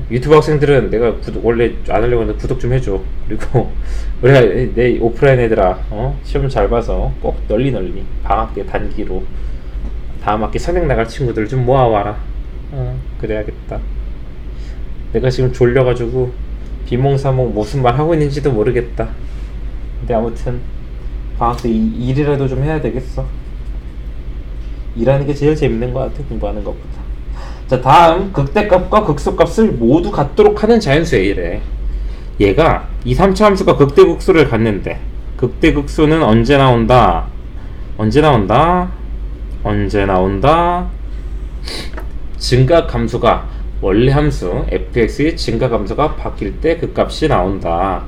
유튜브 학생들은 내가 원래 안 하려고 했는데 구독 좀 해줘. 그리고 우리 내 오프라인 애들아 시험 잘 봐서 꼭 널리 방학 때 단기로 다음 학기 선행 나갈 친구들 좀 모아와라. 그래야겠다. 내가 지금 졸려가지고 비몽사몽 무슨 말 하고 있는지도 모르겠다. 근데 아무튼 방학 때 일이라도 좀 해야 되겠어. 일하는 게 제일 재밌는 것 같아, 공부하는 것보다. 자, 다음 극대값과 극소값을 모두 갖도록 하는 자연수의 이래. 얘가 이 3차 함수가 극대극소를 갖는데 극대극소는 언제 나온다? 증가함수가 원래 함수 fx의 증가함수가 바뀔 때 그 값이 나온다.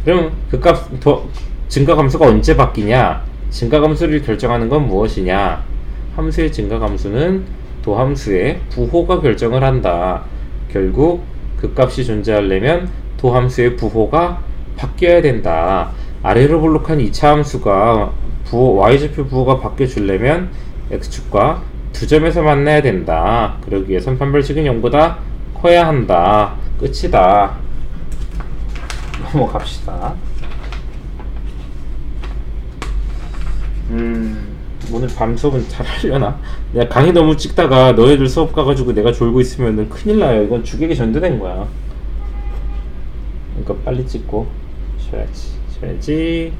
그럼 그 증가함수가 언제 바뀌냐? 증가함수를 결정하는 건 무엇이냐? 함수의 증가함수는 도함수의 부호가 결정을 한다. 결국 그 값이 존재하려면 도함수의 부호가 바뀌어야 된다. 아래로 볼록한 2차 함수가 y좌표 부호가 바뀌어주려면 x축과 두 점에서 만나야 된다. 그러기 위해선 판별식은 0보다 커야 한다. 끝이다. 넘어갑시다. 오늘 밤 수업은 잘 하려나? 내가 강의 너무 찍다가 너희들 수업 가가지고 내가 졸고 있으면은 큰일 나요. 이건 주객이 전도된 거야. 그러니까 빨리 찍고 쉬어야지.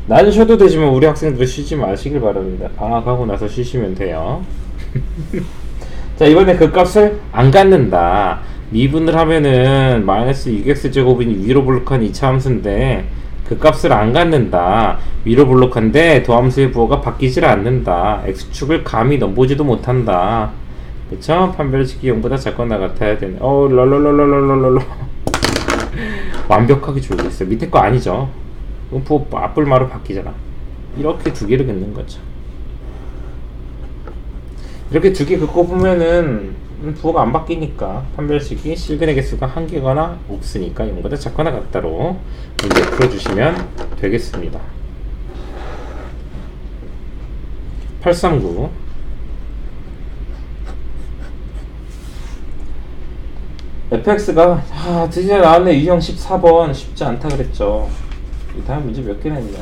난 쉬어도 되지만 우리 학생들은 쉬지 마시길 바랍니다. 방학하고 나서 쉬시면 돼요. 자, 이번에 그 값을 안 갖는다. 미분을 하면은 마이너스 6x제곱이 위로 볼록한 2차 함수인데 그 값을 안 갖는다. 위로 볼록한데 도함수의 부호가 바뀌질 않는다. x축을 감히 넘보지도 못한다. 그쵸? 판별식이 0보다 작거나 같아야 되네. 랄랄랄랄랄랄랄. 완벽하게 줄고 있어요. 밑에 거 아니죠? 부호 앞불마로 바뀌잖아. 이렇게 두 개를 긋는 거죠. 이렇게 두 개 긋고 보면은 부호가 안 바뀌니까 판별식이 실근의 개수가 한 개거나 없으니까 0보다 작거나 같다로 문제 풀어주시면 되겠습니다. 839 fx가 드디어 나왔네. 유형 14번 쉽지 않다 그랬죠. 이 다음 문제 몇 개나 있냐?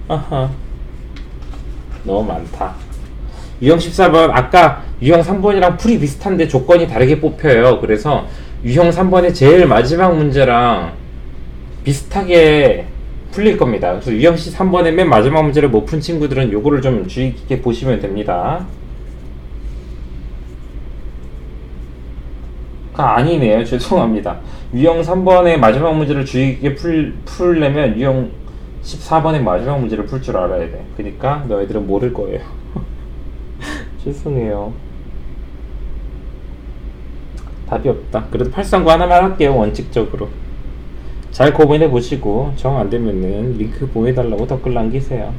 아하, 너무 많다. 유형 14번 아까 유형 3번이랑 풀이 비슷한데 조건이 다르게 뽑혀요. 그래서 유형 3번의 제일 마지막 문제랑 비슷하게 풀릴 겁니다. 그래서 유형 3번의 맨 마지막 문제를 못 푼 친구들은 요거를 좀 주의 깊게 보시면 됩니다. 아니네요. 죄송합니다. 유형 3번의 마지막 문제를 주의 깊게 풀려면 유형 14번의 마지막 문제를 풀 줄 알아야 돼. 그러니까 너희들은 모를 거예요. 죄송해요. 답이 없다. 그래도 839 하나만 할게요. 원칙적으로 잘 고민해 보시고 정 안되면은 링크 보내달라고 댓글 남기세요.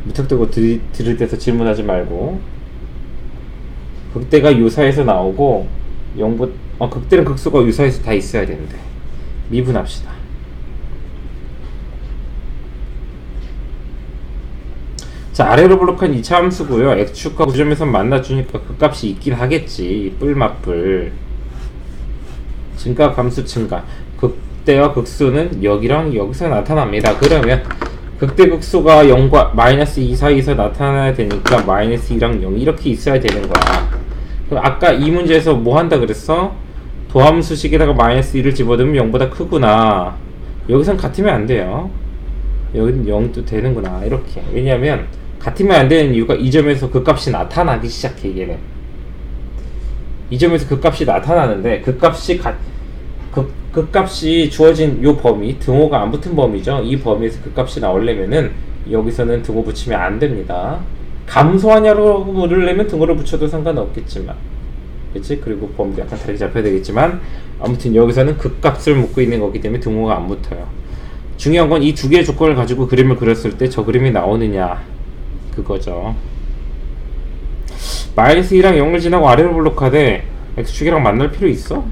무턱대고 들이대서 질문하지 말고. 극대가 유사에서 나오고 극대는 극소가 유사에서 다 있어야 되는데 미분합시다. 자, 아래로 볼록한 2차 함수고요. x축과 9점에서 만나주니까 그 값이 있긴 하겠지. 뿔맞뿔 증가 감수 증가. 극대와 극소는 여기랑 여기서 나타납니다. 그러면 극대 극소가 0과 마이너스 2 사이에서 나타나야 되니까 마이너스 2랑 0 이렇게 있어야 되는 거야. 그럼 아까 이 문제에서 뭐 한다 그랬어? 도함수식에다가 마이너스 2를 집어넣으면 0보다 크구나. 여기선 같으면 안 돼요. 여기는 0도 되는구나. 이렇게. 왜냐면 같으면 안 되는 이유가 이 점에서 그 값이 나타나기 시작해. 얘는 이 점에서 그 값이 나타나는데 그 값이 주어진 요 범위, 등호가 안 붙은 범위죠. 이 범위에서 그 값이 나오려면은 여기서는 등호 붙이면 안 됩니다. 감소하냐고 물으려면 등호를 붙여도 상관없겠지만, 그치? 그리고 범위도 약간 다르게 잡혀야 되겠지만, 아무튼 여기서는 그 값을 묻고 있는 거기 때문에 등호가 안 붙어요. 중요한 건 이 두 개의 조건을 가지고 그림을 그렸을 때 저 그림이 나오느냐, 그거죠. 마이너스 2랑 0을 지나고 아래로 블록하되 x축이랑 만날 필요 있어?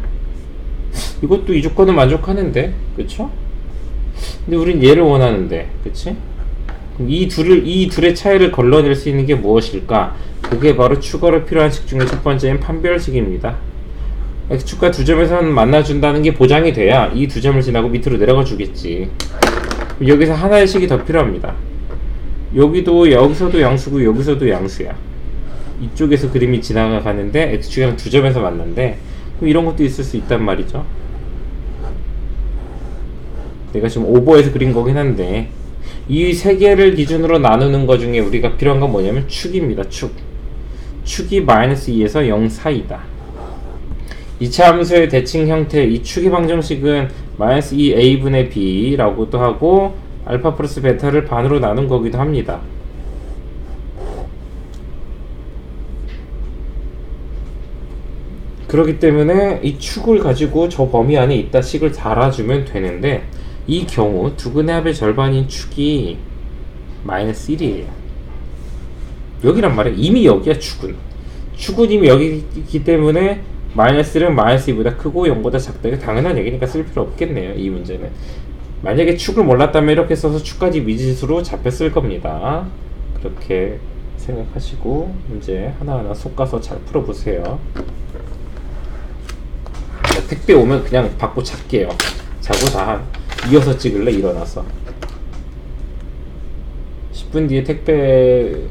이것도 이 조건은 만족하는데, 그쵸? 근데 우린 얘를 원하는데, 그치? 이 둘의 차이를 걸러낼 수 있는 게 무엇일까? 그게 바로 추가로 필요한 식 중에 첫 번째인 판별식입니다. x축과 두 점에서 만나준다는 게 보장이 돼야 이 두 점을 지나고 밑으로 내려가 주겠지. 여기서 하나의 식이 더 필요합니다. 여기서도 양수고 여기서도 양수야. 이쪽에서 그림이 지나가는데 x축이랑 두 점에서 만난대. 그럼 이런 것도 있을 수 있단 말이죠. 내가 지금 오버해서 그린 거긴 한데 이 세 개를 기준으로 나누는 것 중에 우리가 필요한 건 뭐냐면 축입니다. 축이 마이너스 2에서 0 사이다. 2차 함수의 대칭 형태, 이 축의 방정식은 마이너스 2a분의 b라고도 하고 알파 플러스 베타를 반으로 나눈 거기도 합니다. 그렇기 때문에 이 축을 가지고 저 범위 안에 있다 식을 달아주면 되는데 이 경우 두근의 합의 절반인 축이 마이너스 1이에요. 여기란 말이야. 이미 여기야. 축은 이미 여기이기 때문에 마이너스 1은 마이너스 2보다 크고 0보다 작다. 이거 당연한 얘기니까 쓸 필요 없겠네요. 이 문제는. 만약에 축을 몰랐다면 이렇게 써서 축까지 미지수로 잡혔을 겁니다. 그렇게 생각하시고 문제 하나하나 속가서 잘 풀어보세요. 택배 오면 그냥 받고 잘게요. 자고 다 이어서 찍을래? 일어나서 10분 뒤에 택배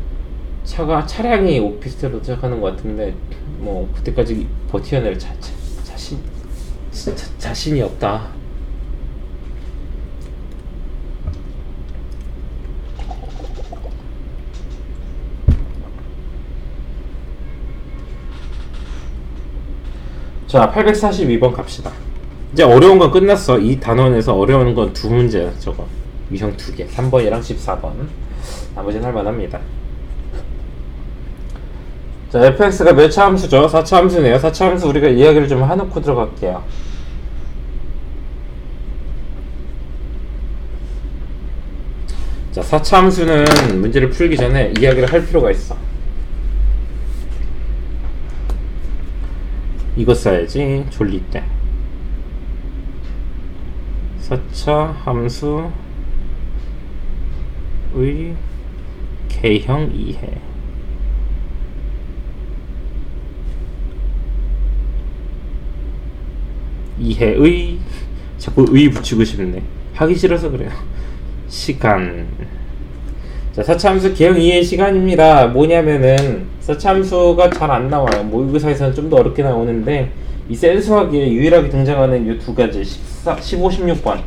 차량이 오피스텔로 도착하는 것 같은데 뭐 그때까지 버텨낼 자신이 없다. 자, 842번 갑시다. 이제 어려운 건 끝났어. 이 단원에서 어려운 건 두 문제야. 저거 유형 2개 3번이랑 14번. 나머지는 할만합니다. 자, fx가 몇 차 함수죠? 4차 함수네요. 4차 함수 우리가 이야기를 좀 해놓고 들어갈게요. 자, 4차 함수는 문제를 풀기 전에 이야기를 할 필요가 있어. 이거 써야지. 졸릴 때. 4차 함수의 개형 이해. 이해의, 자꾸 의 붙이고 싶네. 하기 싫어서 그래요. 시간. 자, 4차 함수 개형 이해 시간입니다. 뭐냐면은 4차 함수가 잘 안 나와요. 모의고사에서는 좀 더 어렵게 나오는데 이 센수학에 유일하게 등장하는 이 두 가지 15, 16번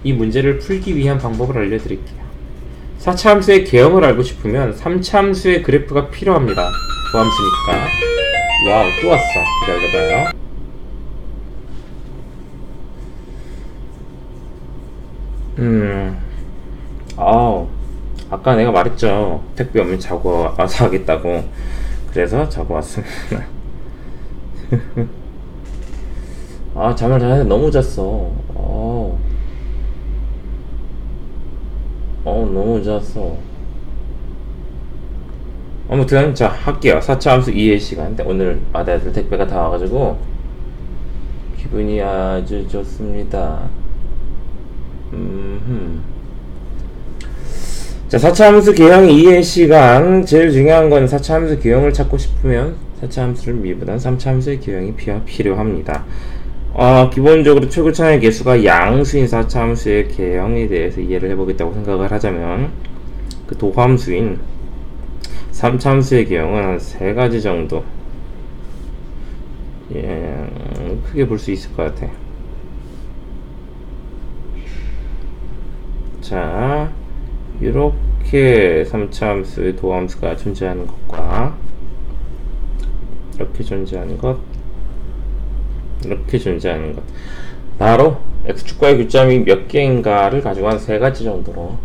이 문제를 풀기 위한 방법을 알려드릴게요. 4차 함수의 개형을 알고 싶으면 3차 함수의 그래프가 필요합니다. 그 함수니까. 와우, 또 왔어. 기다려봐요. 아까 내가 말했죠. 택배 오면 자고 와서 하겠다고. 그래서 자고 왔습니다. 잠을 자는데 너무 잤어. 너무 잤어. 아무튼 자, 할게요. 4차 함수 이해 시간. 오늘 아들 택배가 다 와가지고 기분이 아주 좋습니다. 자, 4차 함수 개형 이해 시간. 제일 중요한 건 4차 함수 개형을 찾고 싶으면 4차 함수를 미분한 3차 함수의 개형이 필요합니다. 기본적으로 최고차의 개수가 양수인 4차 함수의 개형에 대해서 이해를 해보겠다고 생각을 하자면 그 도함수인 3차 함수의 개형은 한 3가지 정도 크게 볼 수 있을 것 같아. 자, 이렇게 3차 함수의 도함수가 존재하는 것과 이렇게 존재하는 것, 이렇게 존재하는 것, 바로 x축과의 교점이 몇 개인가를 가지고 한 3가지 정도로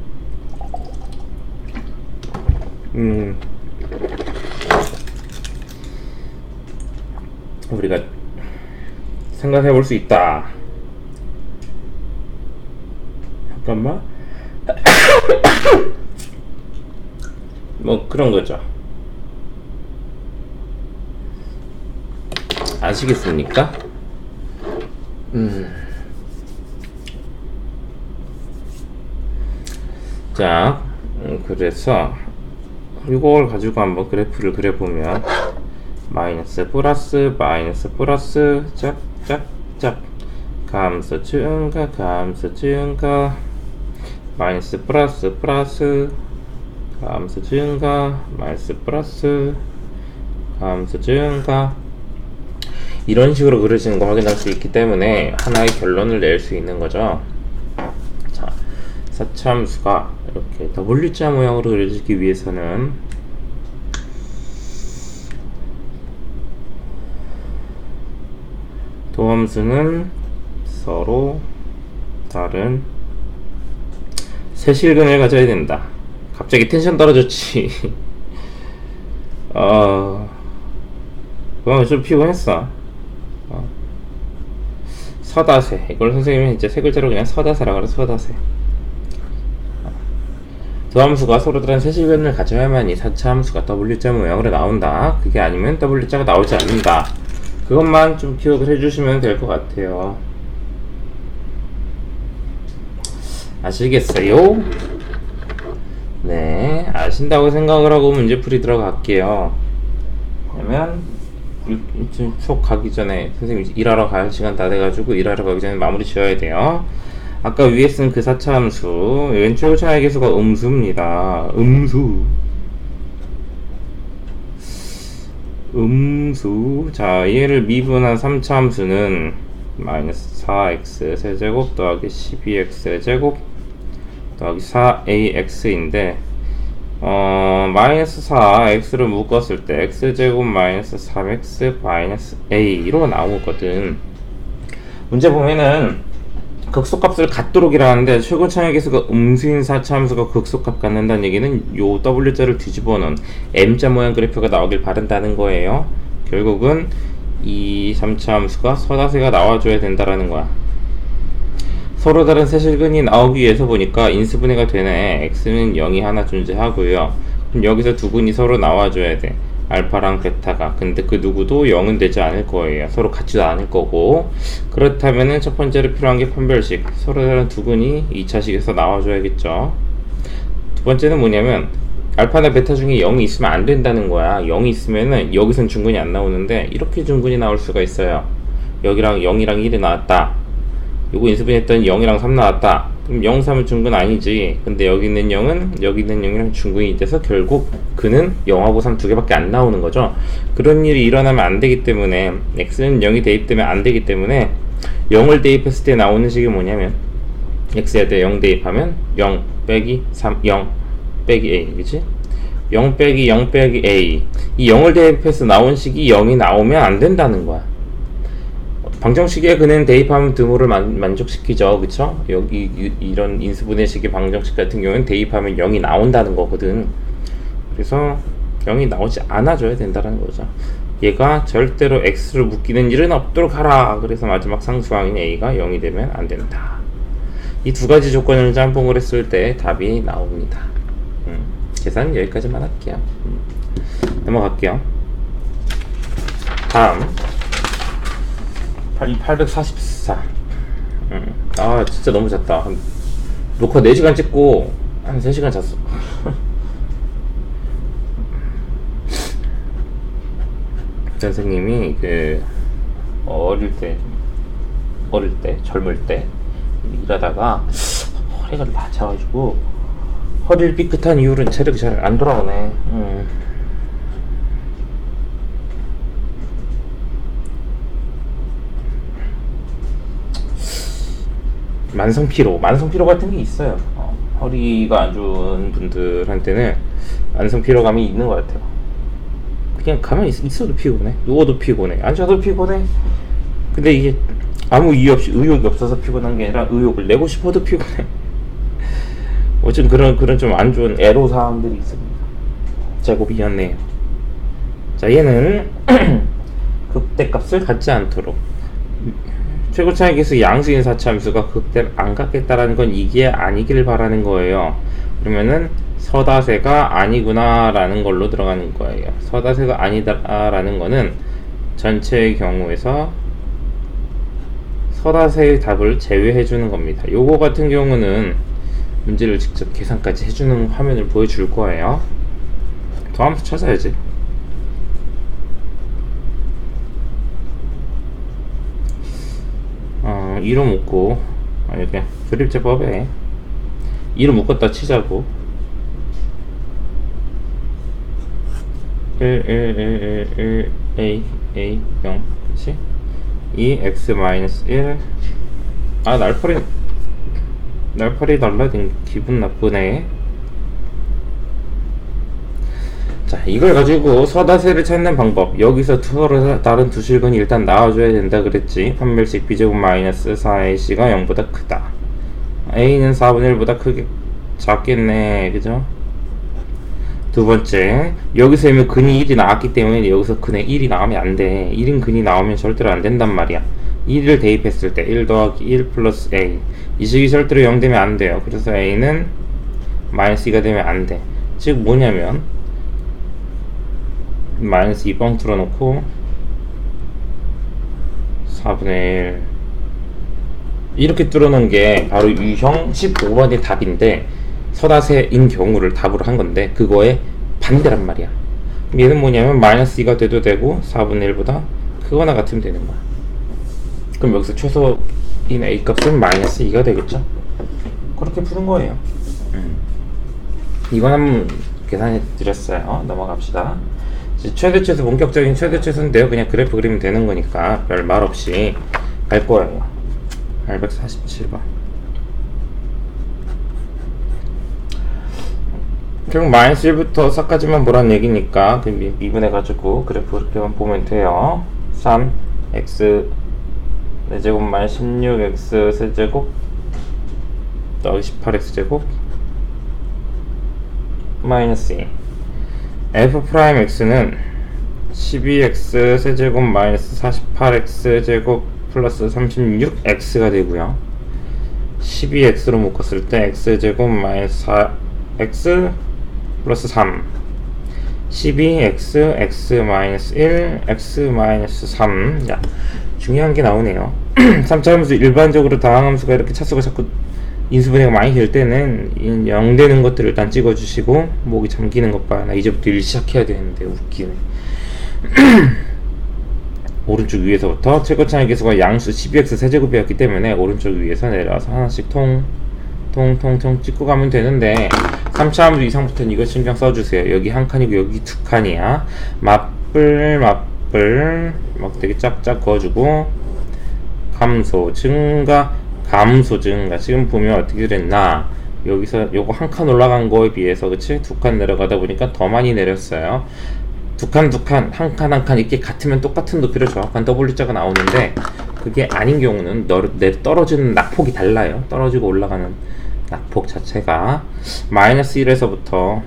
우리가 생각해 볼 수 있다. 잠깐만. 뭐 그런 거죠. 아시겠습니까? 자, 그래서 이걸 가지고 한번 그래프를 그려보면 마이너스 플러스 마이너스 플러스 짭짭짭 감소 증가 감소 증가 마이너스 플러스 플러스 감소 증가 마이너스 플러스 감소 증가 이런 식으로 그려지는 거 확인할 수 있기 때문에 하나의 결론을 낼 수 있는 거죠. 자, 4차 함수가 이렇게 W자 모양으로 그려지기 위해서는 도함수는 서로 다른 세실근을 가져야 된다. 갑자기 텐션 떨어졌지. 그건 좀 피곤했어. 서다세. 이걸 선생님이 이제 세 글자로 그냥 서다세라고 그래. 서다세. 도함수가 서로 다른 세실근을 가져야만 이 4차 함수가 W자 모양으로 나온다. 그게 아니면 W자가 나오지 않는다. 그것만 좀 기억을 해주시면 될 것 같아요. 아시겠어요? 네, 아신다고 생각을 하고 문제풀이 들어갈게요. 그러면 수업 가기 전에 선생님 일하러 갈 시간 다 돼가지고 일하러 가기 전에 마무리 지어야 돼요. 아까 위에 쓴 그 4차 함수 얘는 최고차의 계수가 음수입니다. 음수. 자, 얘를 미분한 3차 함수는 마이너스 4x 세제곱 더하기 12x 제곱 더하기 4ax인데 마이너스 4x를 묶었을 때 x제곱 마이너스 3x 마이너스 a로 나오거든. 문제 보면은 극소값을 갖도록이라는데 최고차의 계수가 음수인 4차 함수가 극소값 갖는다는 얘기는 요 w자를 뒤집어 놓은 m자 모양 그래프가 나오길 바란다는 거예요. 결국은 이 3차 함수가 서다세가 나와줘야 된다라는 거야. 서로 다른 세실근이 나오기 위해서 보니까 인수분해가 되네. x는 0이 하나 존재하고요. 그럼 여기서 두 근이 서로 나와줘야 돼. 알파랑 베타가. 근데 그 누구도 0은 되지 않을 거예요. 서로 같지도 않을 거고. 그렇다면은 첫 번째로 필요한 게 판별식. 서로 다른 두 근이 2차식에서 나와줘야겠죠. 두 번째는 뭐냐면 알파나 베타 중에 0이 있으면 안 된다는 거야. 0이 있으면은 여기선 중근이 안 나오는데 이렇게 중근이 나올 수가 있어요. 여기랑 0이랑 1이 나왔다. 요거 인수분해했더니 0이랑 3 나왔다. 그럼 0, 3은 중근 아니지. 근데 여기 있는 0은 여기 있는 0이랑 중근이 돼서 결국 그는 0하고 3 두 개밖에 안 나오는 거죠. 그런 일이 일어나면 안 되기 때문에 x는 0이 대입되면 안 되기 때문에 0을 대입했을 때 나오는 식이 뭐냐면 x에 0 대입하면 0 빼기 3 0 빼기 a, 그치? 0 빼기 0 빼기 a. 이 0을 대입해서 나온 식이 0이 나오면 안 된다는 거야. 방정식에 그는 대입하면 등호를 만족시키죠. 그쵸? 여기 이런 인수분해식의 방정식 같은 경우는 대입하면 0이 나온다는 거거든. 그래서 0이 나오지 않아줘야 된다는 거죠. 얘가 절대로 x를 묶이는 일은 없도록 하라. 그래서 마지막 상수항인 a가 0이 되면 안 된다. 이 두 가지 조건을 짬뽕을 했을 때 답이 나옵니다. 계산은 여기까지만 할게요. 넘어갈게요. 다음 844. 아 진짜 너무 잤다. 녹화 4시간 찍고 한 3시간 잤어. 선생님이 그 어릴 때 젊을 때 일하다가 허리가 낮아가지고 허리를 삐끗한 이후로는 체력이 잘 안 돌아오네. 만성피로 같은 게 있어요. 허리가 안 좋은 분들한테는 만성피로감이 있는 것 같아요. 그냥 가만히 있어도 피곤해, 누워도 피곤해, 앉아도 피곤해. 근데 이게 아무 이유 없이 의욕이 없어서 피곤한 게 아니라 의욕을 내고 싶어도 피곤해. 어쨌든 그런 좀 안 좋은 애로사항들이 있습니다. 제곱이었네요. 자, 얘는 극대값을 갖지 않도록 최고차의 계수 양수인 4차 함수가 극대를 안 갖겠다라는 건 이게 아니길 바라는 거예요. 그러면은 서다세가 아니구나 라는 걸로 들어가는 거예요. 서다세가 아니다라는 거는 전체의 경우에서 서다세의 답을 제외해 주는 겁니다. 요거 같은 경우는 문제를 직접 계산까지 해주는 화면을 보여줄 거예요. 더함수 찾아야지. 이름 묶고 이렇게 그립제법에 이름 묶었다 치자고. 1 a 0 그치? 2 x 마이너스 1. 날파리 달라진 기분 나쁘네. 자, 이걸 가지고 서다세를 찾는 방법. 여기서 서로 다른 두 실근이 일단 나와줘야 된다 그랬지. 판별식 b제곱 마이너스 4ac가 0보다 크다. a는 4분의 1보다 작겠네, 그죠? 두 번째, 여기서 이미 근이 1이 나왔기 때문에 여기서 근에 1이 나오면 안 돼. 1인 근이 나오면 절대로 안 된단 말이야. 1을 대입했을 때 1 더하기 1 플러스 a, 이 식이 절대로 0 되면 안 돼요. 그래서 a는 마이너스 2가 되면 안 돼. 즉 뭐냐면 마이너스 2번 틀어놓고 4분의 1 이렇게 뚫어놓은 게 바로 유형 15번의 답인데, 서다세인 경우를 답으로 한 건데 그거에 반대란 말이야. 얘는 뭐냐면 마이너스 2가 돼도 되고 4분의 1보다 크거나 같으면 되는 거야. 그럼 여기서 최소 인 A 값은 마이너스 2가 되겠죠. 그렇게 푸는 거예요. 이건 한번 계산해 드렸어요. 넘어갑시다. 최대 최소, 본격적인 최대 최소인데요. 그냥 그래프 그리면 되는 거니까 별 말 없이 갈 거예요. 847번. 결국 마이너스 1부터 4까지만 보란 얘기니까 미분해가지고 그래프 그렇게만 보면 돼요. 3x 4제곱 마이너스 16x 세제곱 더하기 18x 제곱 마이너스 2. f 프라임 x는 12x 세제곱 마이너스 48x 제곱 플러스 36x가 되고요. 12x로 묶었을 때 x 제곱 마이너스 4x 플러스 3 12x x 마이너스 1 x 마이너스 3. 자, 중요한 게 나오네요. 3차 함수 일반적으로 다항함수가 이렇게 차수가 자꾸 인수분해가 많이 될 때는 0 되는 것들을 일단 찍어주시고, 목이 잠기는 것 봐. 나 이제부터 일 시작해야 되는데 웃기네. 오른쪽 위에서부터 최고차의 계수가 양수 12x 세제곱이었기 때문에 오른쪽 위에서 내려와서 하나씩 통통통 찍고 가면 되는데, 3차 함수 이상부터는 이거 신경 써주세요. 여기 한 칸이고 여기 두 칸이야. 맞불 막대기 짝짝 그어주고, 감소 증가 감소 증가. 지금 보면 어떻게 됐나, 여기서 요거 한 칸 올라간 거에 비해서 그치? 두 칸 내려가다 보니까 더 많이 내렸어요. 두 칸, 한 칸 한 칸 이렇게 같으면 똑같은 높이로 정확한 W자가 나오는데, 그게 아닌 경우는 떨어지는 낙폭이 달라요. 떨어지고 올라가는 낙폭 자체가. 마이너스 1에서부터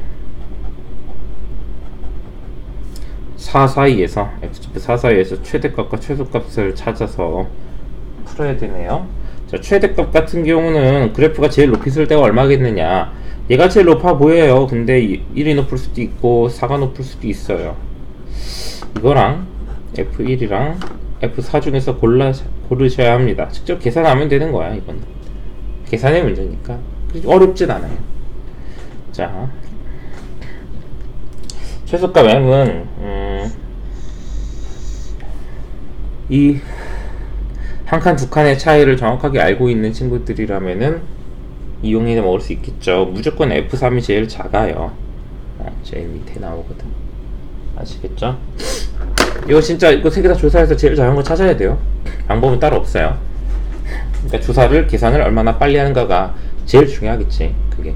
4 사이에서 x좌표 4 사이에서 최대값과 최소값을 찾아서 풀어야 되네요. 자, 최대값 같은 경우는 그래프가 제일 높이 쓸 때가 얼마겠느냐, 얘가 제일 높아 보여요. 근데 1이 높을 수도 있고 4가 높을 수도 있어요. 이거랑 F1이랑 F4 중에서 고르셔야 합니다. 직접 계산하면 되는 거야. 이건 계산의 문제니까 어렵진 않아요. 자, 최소값 M은 이 한 칸 두 칸의 차이를 정확하게 알고 있는 친구들이라면은 이용해 먹을 수 있겠죠. 무조건 F3이 제일 작아요. 제일 밑에 나오거든. 아시겠죠? 이거 진짜 이거 세 개 다 조사해서 제일 작은 거 찾아야 돼요. 방법은 따로 없어요. 그러니까 계산을 얼마나 빨리 하는가가 제일 중요하겠지. 그게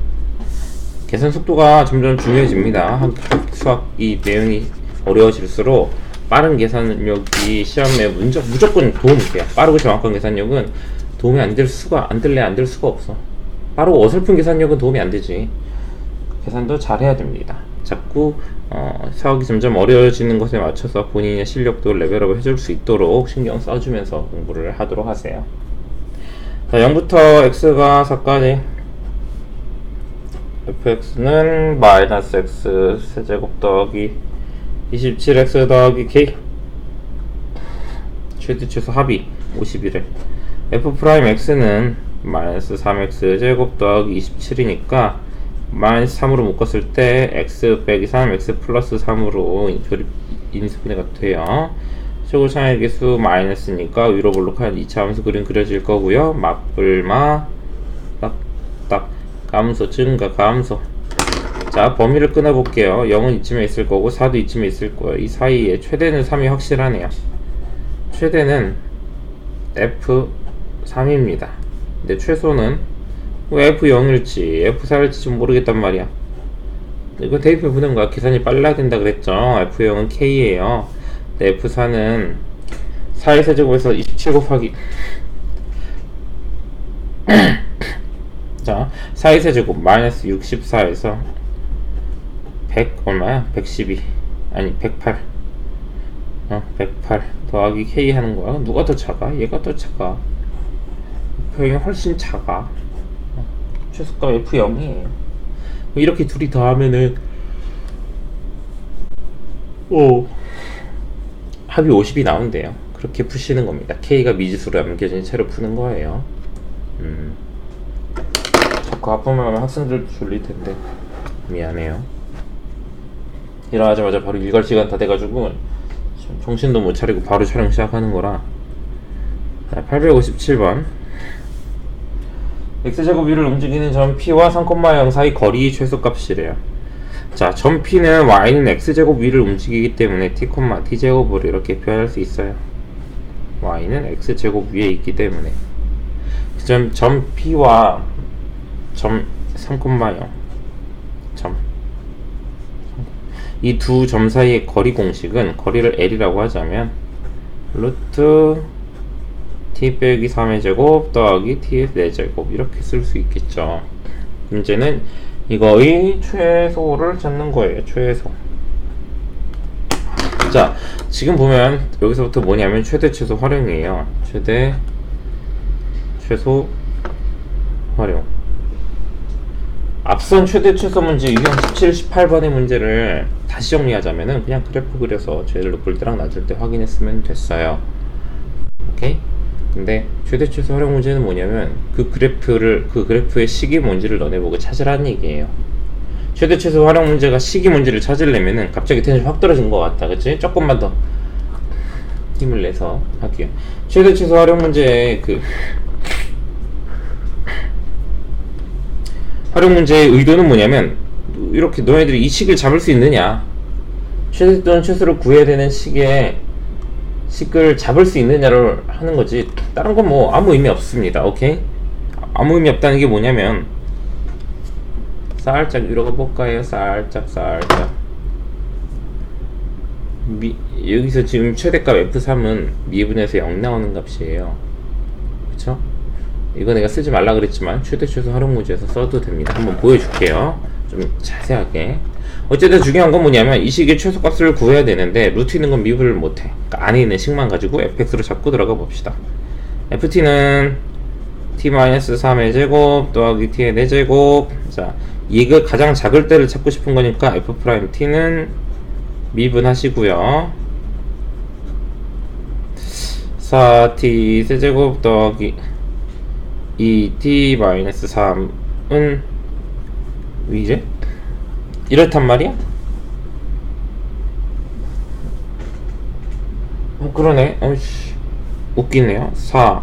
계산 속도가 점점 중요해집니다. 수학 이 내용이 어려워질수록 빠른 계산력이 시험에 무조건 도움이 돼요. 빠르고 정확한 계산력은 도움이 안 될 수가 없어. 빠르고 어설픈 계산력은 도움이 안 되지. 계산도 잘 해야 됩니다. 자꾸 수학이 점점 어려워지는 것에 맞춰서 본인의 실력도 레벨업을 해줄 수 있도록 신경 써주면서 공부를 하도록 하세요. 자, 0부터 x가 4까지 fx는 마이너스 x 세제곱 더하기 27x 더하기 k 최대 최소 합이 51에 f 프라임 x는 마이너스 3x 제곱 더하기 27이니까 마이너스 3으로 묶었을 때 x 빼기 3 x 플러스 3으로 인수분해가 돼요. 최고차의 계수 마이너스니까 위로 볼록한 2차 함수 그림 그려질 거고요. 맞불마 딱딱 감소 증가 감소. 자, 범위를 끊어볼게요. 0은 이쯤에 있을 거고 4도 이쯤에 있을 거예요. 이 사이에 최대는 3이 확실하네요. 최대는 F3입니다. 근데 최소는 왜 F0일지 F4일지 좀 모르겠단 말이야. 이거 대입해 보는 거야. 계산이 빨라야 된다 그랬죠. F0은 K예요. 근데 F4는 4의 세제곱에서 27 곱하기 자, 4의 세제곱 마이너스 64에서 100 얼마야? 112 아니 108 108 더하기 K 하는 거야. 누가 더 작아? 얘가 더 작아. F0이 훨씬 작아. 최소값 F0이에요. 이렇게 둘이 더하면은 합이 50이 나온대요. 그렇게 푸시는 겁니다. K가 미지수로 남겨진 채로 푸는 거예요. 자꾸 아프면 학생들도 졸릴 텐데 미안해요. 일어나자마자 바로 일갈 시간 다 돼가지고 정신도 못 차리고 바로 촬영 시작하는 거라. 자, 857번 x제곱 위를 움직이는 점 P와 3,0 사이 거리 최소값이래요. 자, 점 P는 y는 x제곱 위를 움직이기 때문에 t, t제곱으로 이렇게 표현할 수 있어요. y는 x제곱 위에 있기 때문에 점 P와 점 3,0 점 이 두 점 사이의 거리 공식은 거리를 L이라고 하자면 루트 t 빼기 3의 제곱 더하기 t의 4제곱 이렇게 쓸 수 있겠죠. 문제는 이거의 최소를 찾는 거예요. 최소. 자, 지금 보면 여기서부터 뭐냐면 최대 최소 활용이에요. 최대 최소 활용. 앞선 최대 최소 문제 유형 17, 18번의 문제를 다시 정리하자면은 그냥 그래프 그려서 제일 높을 때랑 낮을 때 확인했으면 됐어요. 오케이? 근데 최대 최소 활용 문제는 뭐냐면 그 그래프의 식이 뭔지를 너네보고 찾으라는 얘기예요. 최대 최소 활용 문제가 식이 뭔지를 찾으려면은 갑자기 텐션이 확 떨어진 것 같다. 그치? 조금만 더 힘을 내서 할게요. 최대 최소 활용 문제의 활용 문제의 의도는 뭐냐면 이렇게 너희들이 이 식을 잡을 수 있느냐, 최대 또는 최소를 구해야 되는 식을 잡을 수 있느냐를 하는 거지. 다른 건 뭐 아무 의미 없습니다. 오케이? 아무 의미 없다는 게 뭐냐면 살짝 위로 가볼까요? 살짝 여기서 지금 최대값 f3은 미분에서 0 나오는 값이에요. 그쵸? 이거 내가 쓰지 말라 그랬지만 최대 최소 활용 문제에서 써도 됩니다. 한번 보여줄게요. 좀 자세하게. 어쨌든 중요한 건 뭐냐면 이 식의 최소값을 구해야 되는데 루트 있는 건 미분을 못해. 그러니까 안에 있는 식만 가지고 fx로 잡고 들어가 봅시다. ft는 t-3의 제곱 더하기 t의 4제곱. 자, 이거 가장 작을 때를 찾고 싶은 거니까 f't는 미분하시고요. 4t 세제곱 더하기 2t-3은 왜 이래? 이렇단 말이야? 그러네. 어이씨, 웃기네요. 4,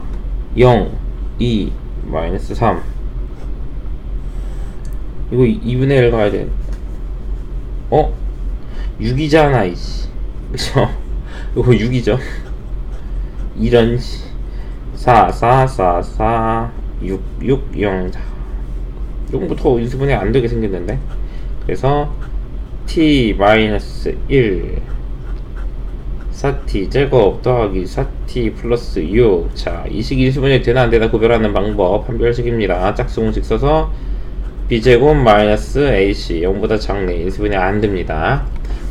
0, 2, 마이너스 3. 이거 2분의 1 가야 돼. 6이잖아, 이씨. 그쵸? 이거 6이죠? 이런, 4, 4, 4, 4, 6, 6, 0. 0부터 인수분해 안 되게 생겼는데? 그래서 t-1 4t 제곱 더하기 4t 플러스 6. 자, 이 식이 인수분해 되나 안 되나 구별하는 방법 판별식입니다. 짝수공식 써서 b제곱 마이너스 ac 0보다 작네. 인수분해 안 됩니다.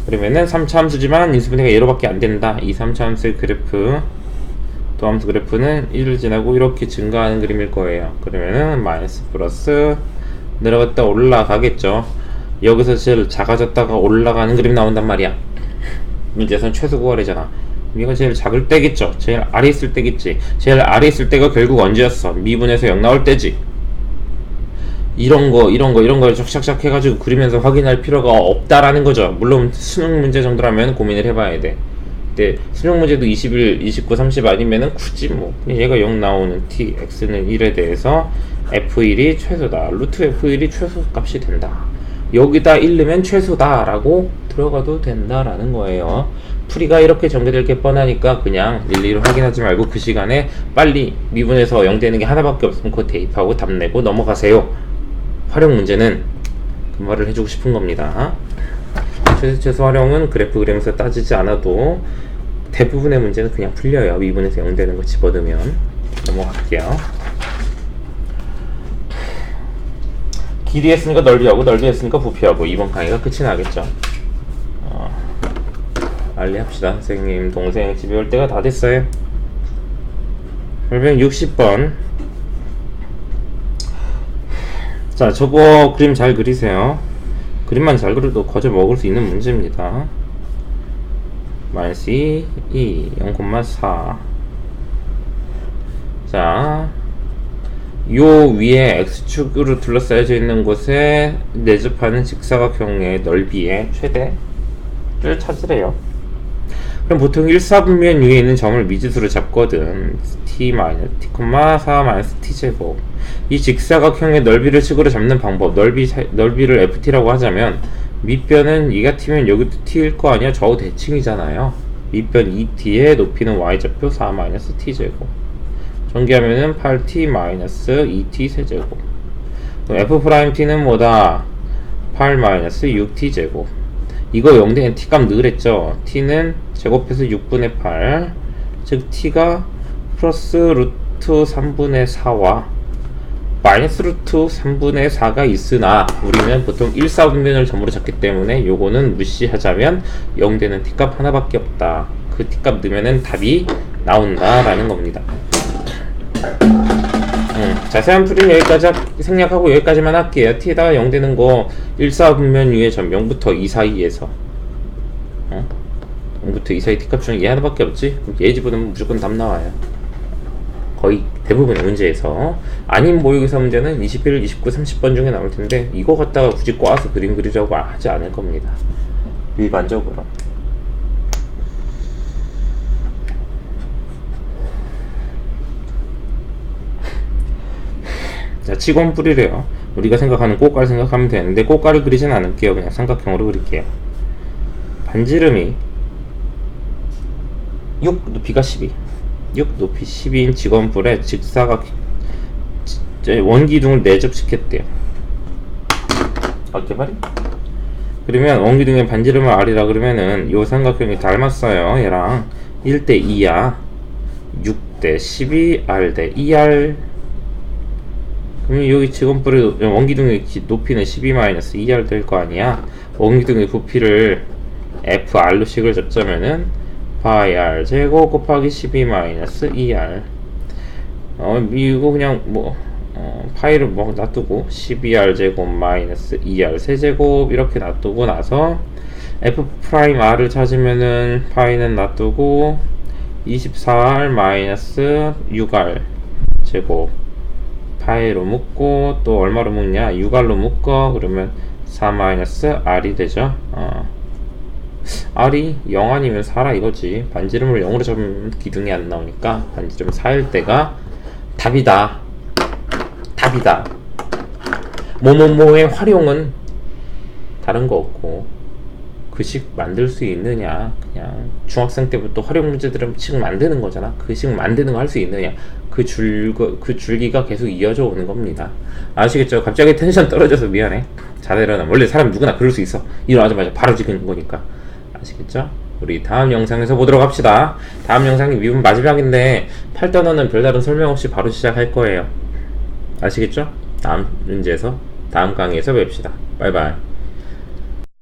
그러면은 3차 함수지만 인수분해가 얘로밖에 안 된다. 이 3차 함수의 그래프, 또 함수 그래프는 1을 지나고 이렇게 증가하는 그림일 거예요. 그러면은 마이너스 플러스 내려갔다 올라가겠죠. 여기서 제일 작아졌다가 올라가는 그림이 나온단 말이야. 문제에서는 최소 구하래잖아. 이거 제일 작을 때겠죠. 제일 아래 있을 때겠지. 제일 아래 있을 때가 결국 언제였어? 미분에서 0 나올 때지. 이런 거 쫙쫙 해가지고 그리면서 확인할 필요가 없다라는 거죠. 물론 수능 문제 정도라면 고민을 해봐야 돼. 근데 수능 문제도 21, 29, 30 아니면은 굳이 뭐 얘가 0 나오는 t, x는 1에 대해서 f1이 최소다. 루트 f1이 최소값이 된다. 여기다 1 넣으면 최소다 라고 들어가도 된다라는 거예요. 풀이가 이렇게 전개될 게 뻔하니까 그냥 일일이 확인하지 말고 그 시간에 빨리 미분에서 0 되는 게 하나밖에 없으면 그거 대입하고 답 내고 넘어가세요. 활용 문제는 그 말을 해주고 싶은 겁니다. 최소 활용은 그래프 그리면서 따지지 않아도 대부분의 문제는 그냥 풀려요. 미분에서 0 되는 거 집어넣으면. 넘어갈게요. 길이 했으니까 넓이하고, 넓이 했으니까 부피하고, 이번 강의가 끝이 나겠죠. 빨리 합시다. 선생님 동생 집에 올 때가 다 됐어요. 그러면 60번. 자, 저거 그림 잘 그리세요. 그림만 잘 그려도 거저 먹을 수 있는 문제입니다. 마이너스 2, 0,4. 자, 요 위에 x축으로 둘러싸여져 있는 곳에 내접하는 직사각형의 넓이의 최대를 찾으래요. 그럼 보통 1사분면 위에 있는 점을 미지수로 잡거든. t 마이너스 t, 4 마이너스 t 제곱. 이 직사각형의 넓이를 식으로 잡는 방법. 넓이를 ft라고 하자면 밑변은 이가 t면 여기도 t일 거 아니야. 좌우 대칭이잖아요. 밑변 2t의 높이는 y좌표 4 마이너스 t 제곱. 전개하면은 8t 마이너스 2t 세제곱. f't는 뭐다? 8 마이너스 6t 제곱. 이거 0대는 t값 넣으랬죠. t는 제곱해서 6분의 8, 즉 t가 플러스 루트 3분의 4와 마이너스 루트 3분의 4가 있으나 우리는 보통 1사분면을 점으로 잡기 때문에 요거는 무시하자면 0대는 t값 하나밖에 없다. 그 t값 넣으면은 답이 나온다 라는 겁니다. 자세한 풀이는 여기까지 생략하고 여기까지만 할게요. t에다가 0 되는 거 1사분면 위에 점 0부터 2 사이에서 0부터 2 사이 t값 중에 얘 하나밖에 없지? 그럼 얘 집어넣으면 무조건 답 나와요. 거의 대부분의 문제에서. 아닌 모의고사 문제는 21, 29, 30번 중에 나올 텐데 이거 갖다가 굳이 꼬아서 그림 그리자고 하지 않을 겁니다. 일반적으로. 자, 치권 뿌리래요. 우리가 생각하는 꽃가를 생각하면 되는데 꽃가를 그리진 않을게요. 그냥 삼각형으로 그릴게요. 반지름이 6, 높이가 12. 6, 높이 12인 직원뿔에 직사각 원기둥을 4접 시켰대요. 어때 말이? 그러면 원기둥의 반지름을 R이라 그러면은 요 삼각형이 닮았어요. 얘랑 1대 2야. 6대 12, R 대 2R. 그럼 여기 직원뿔의 원기둥의 높이는 12-2R 될 거 아니야. 원기둥의 부피를 FR로 식을 잡자면은 파이 R 제곱 곱하기 12-2R. 이거 그냥 파이를 놔두고 12R 제곱 마이너스 2R 세제곱 이렇게 놔두고 나서 F 프라임 R을 찾으면은 파이는 놔두고 24R 마이너스 6R 제곱 파이로 묶고 또 얼마로 묶냐? 6R로 묶어. 그러면 4-R이 되죠. R이 0 아니면 4라 이거지. 반지름을 0으로 잡으면 기둥이 안 나오니까 반지름 4일 때가 답이다. 답이다. 뭐뭐뭐의 활용은 다른 거 없고 그 식 만들 수 있느냐. 그냥 중학생 때부터 활용 문제들은 식 만드는 거잖아. 그 식 만드는 거 할 수 있느냐. 그 줄기가 계속 이어져 오는 겁니다. 아시겠죠? 갑자기 텐션 떨어져서 미안해. 잘 일어나. 원래 사람 누구나 그럴 수 있어. 일어나자마자 바로 지는 거니까. 아시겠죠? 우리 다음 영상에서 보도록 합시다. 다음 영상이 미분 마지막인데 8단원은 별다른 설명 없이 바로 시작할 거예요. 아시겠죠? 다음 문제에서 다음 강의에서 뵙시다. 바이바이.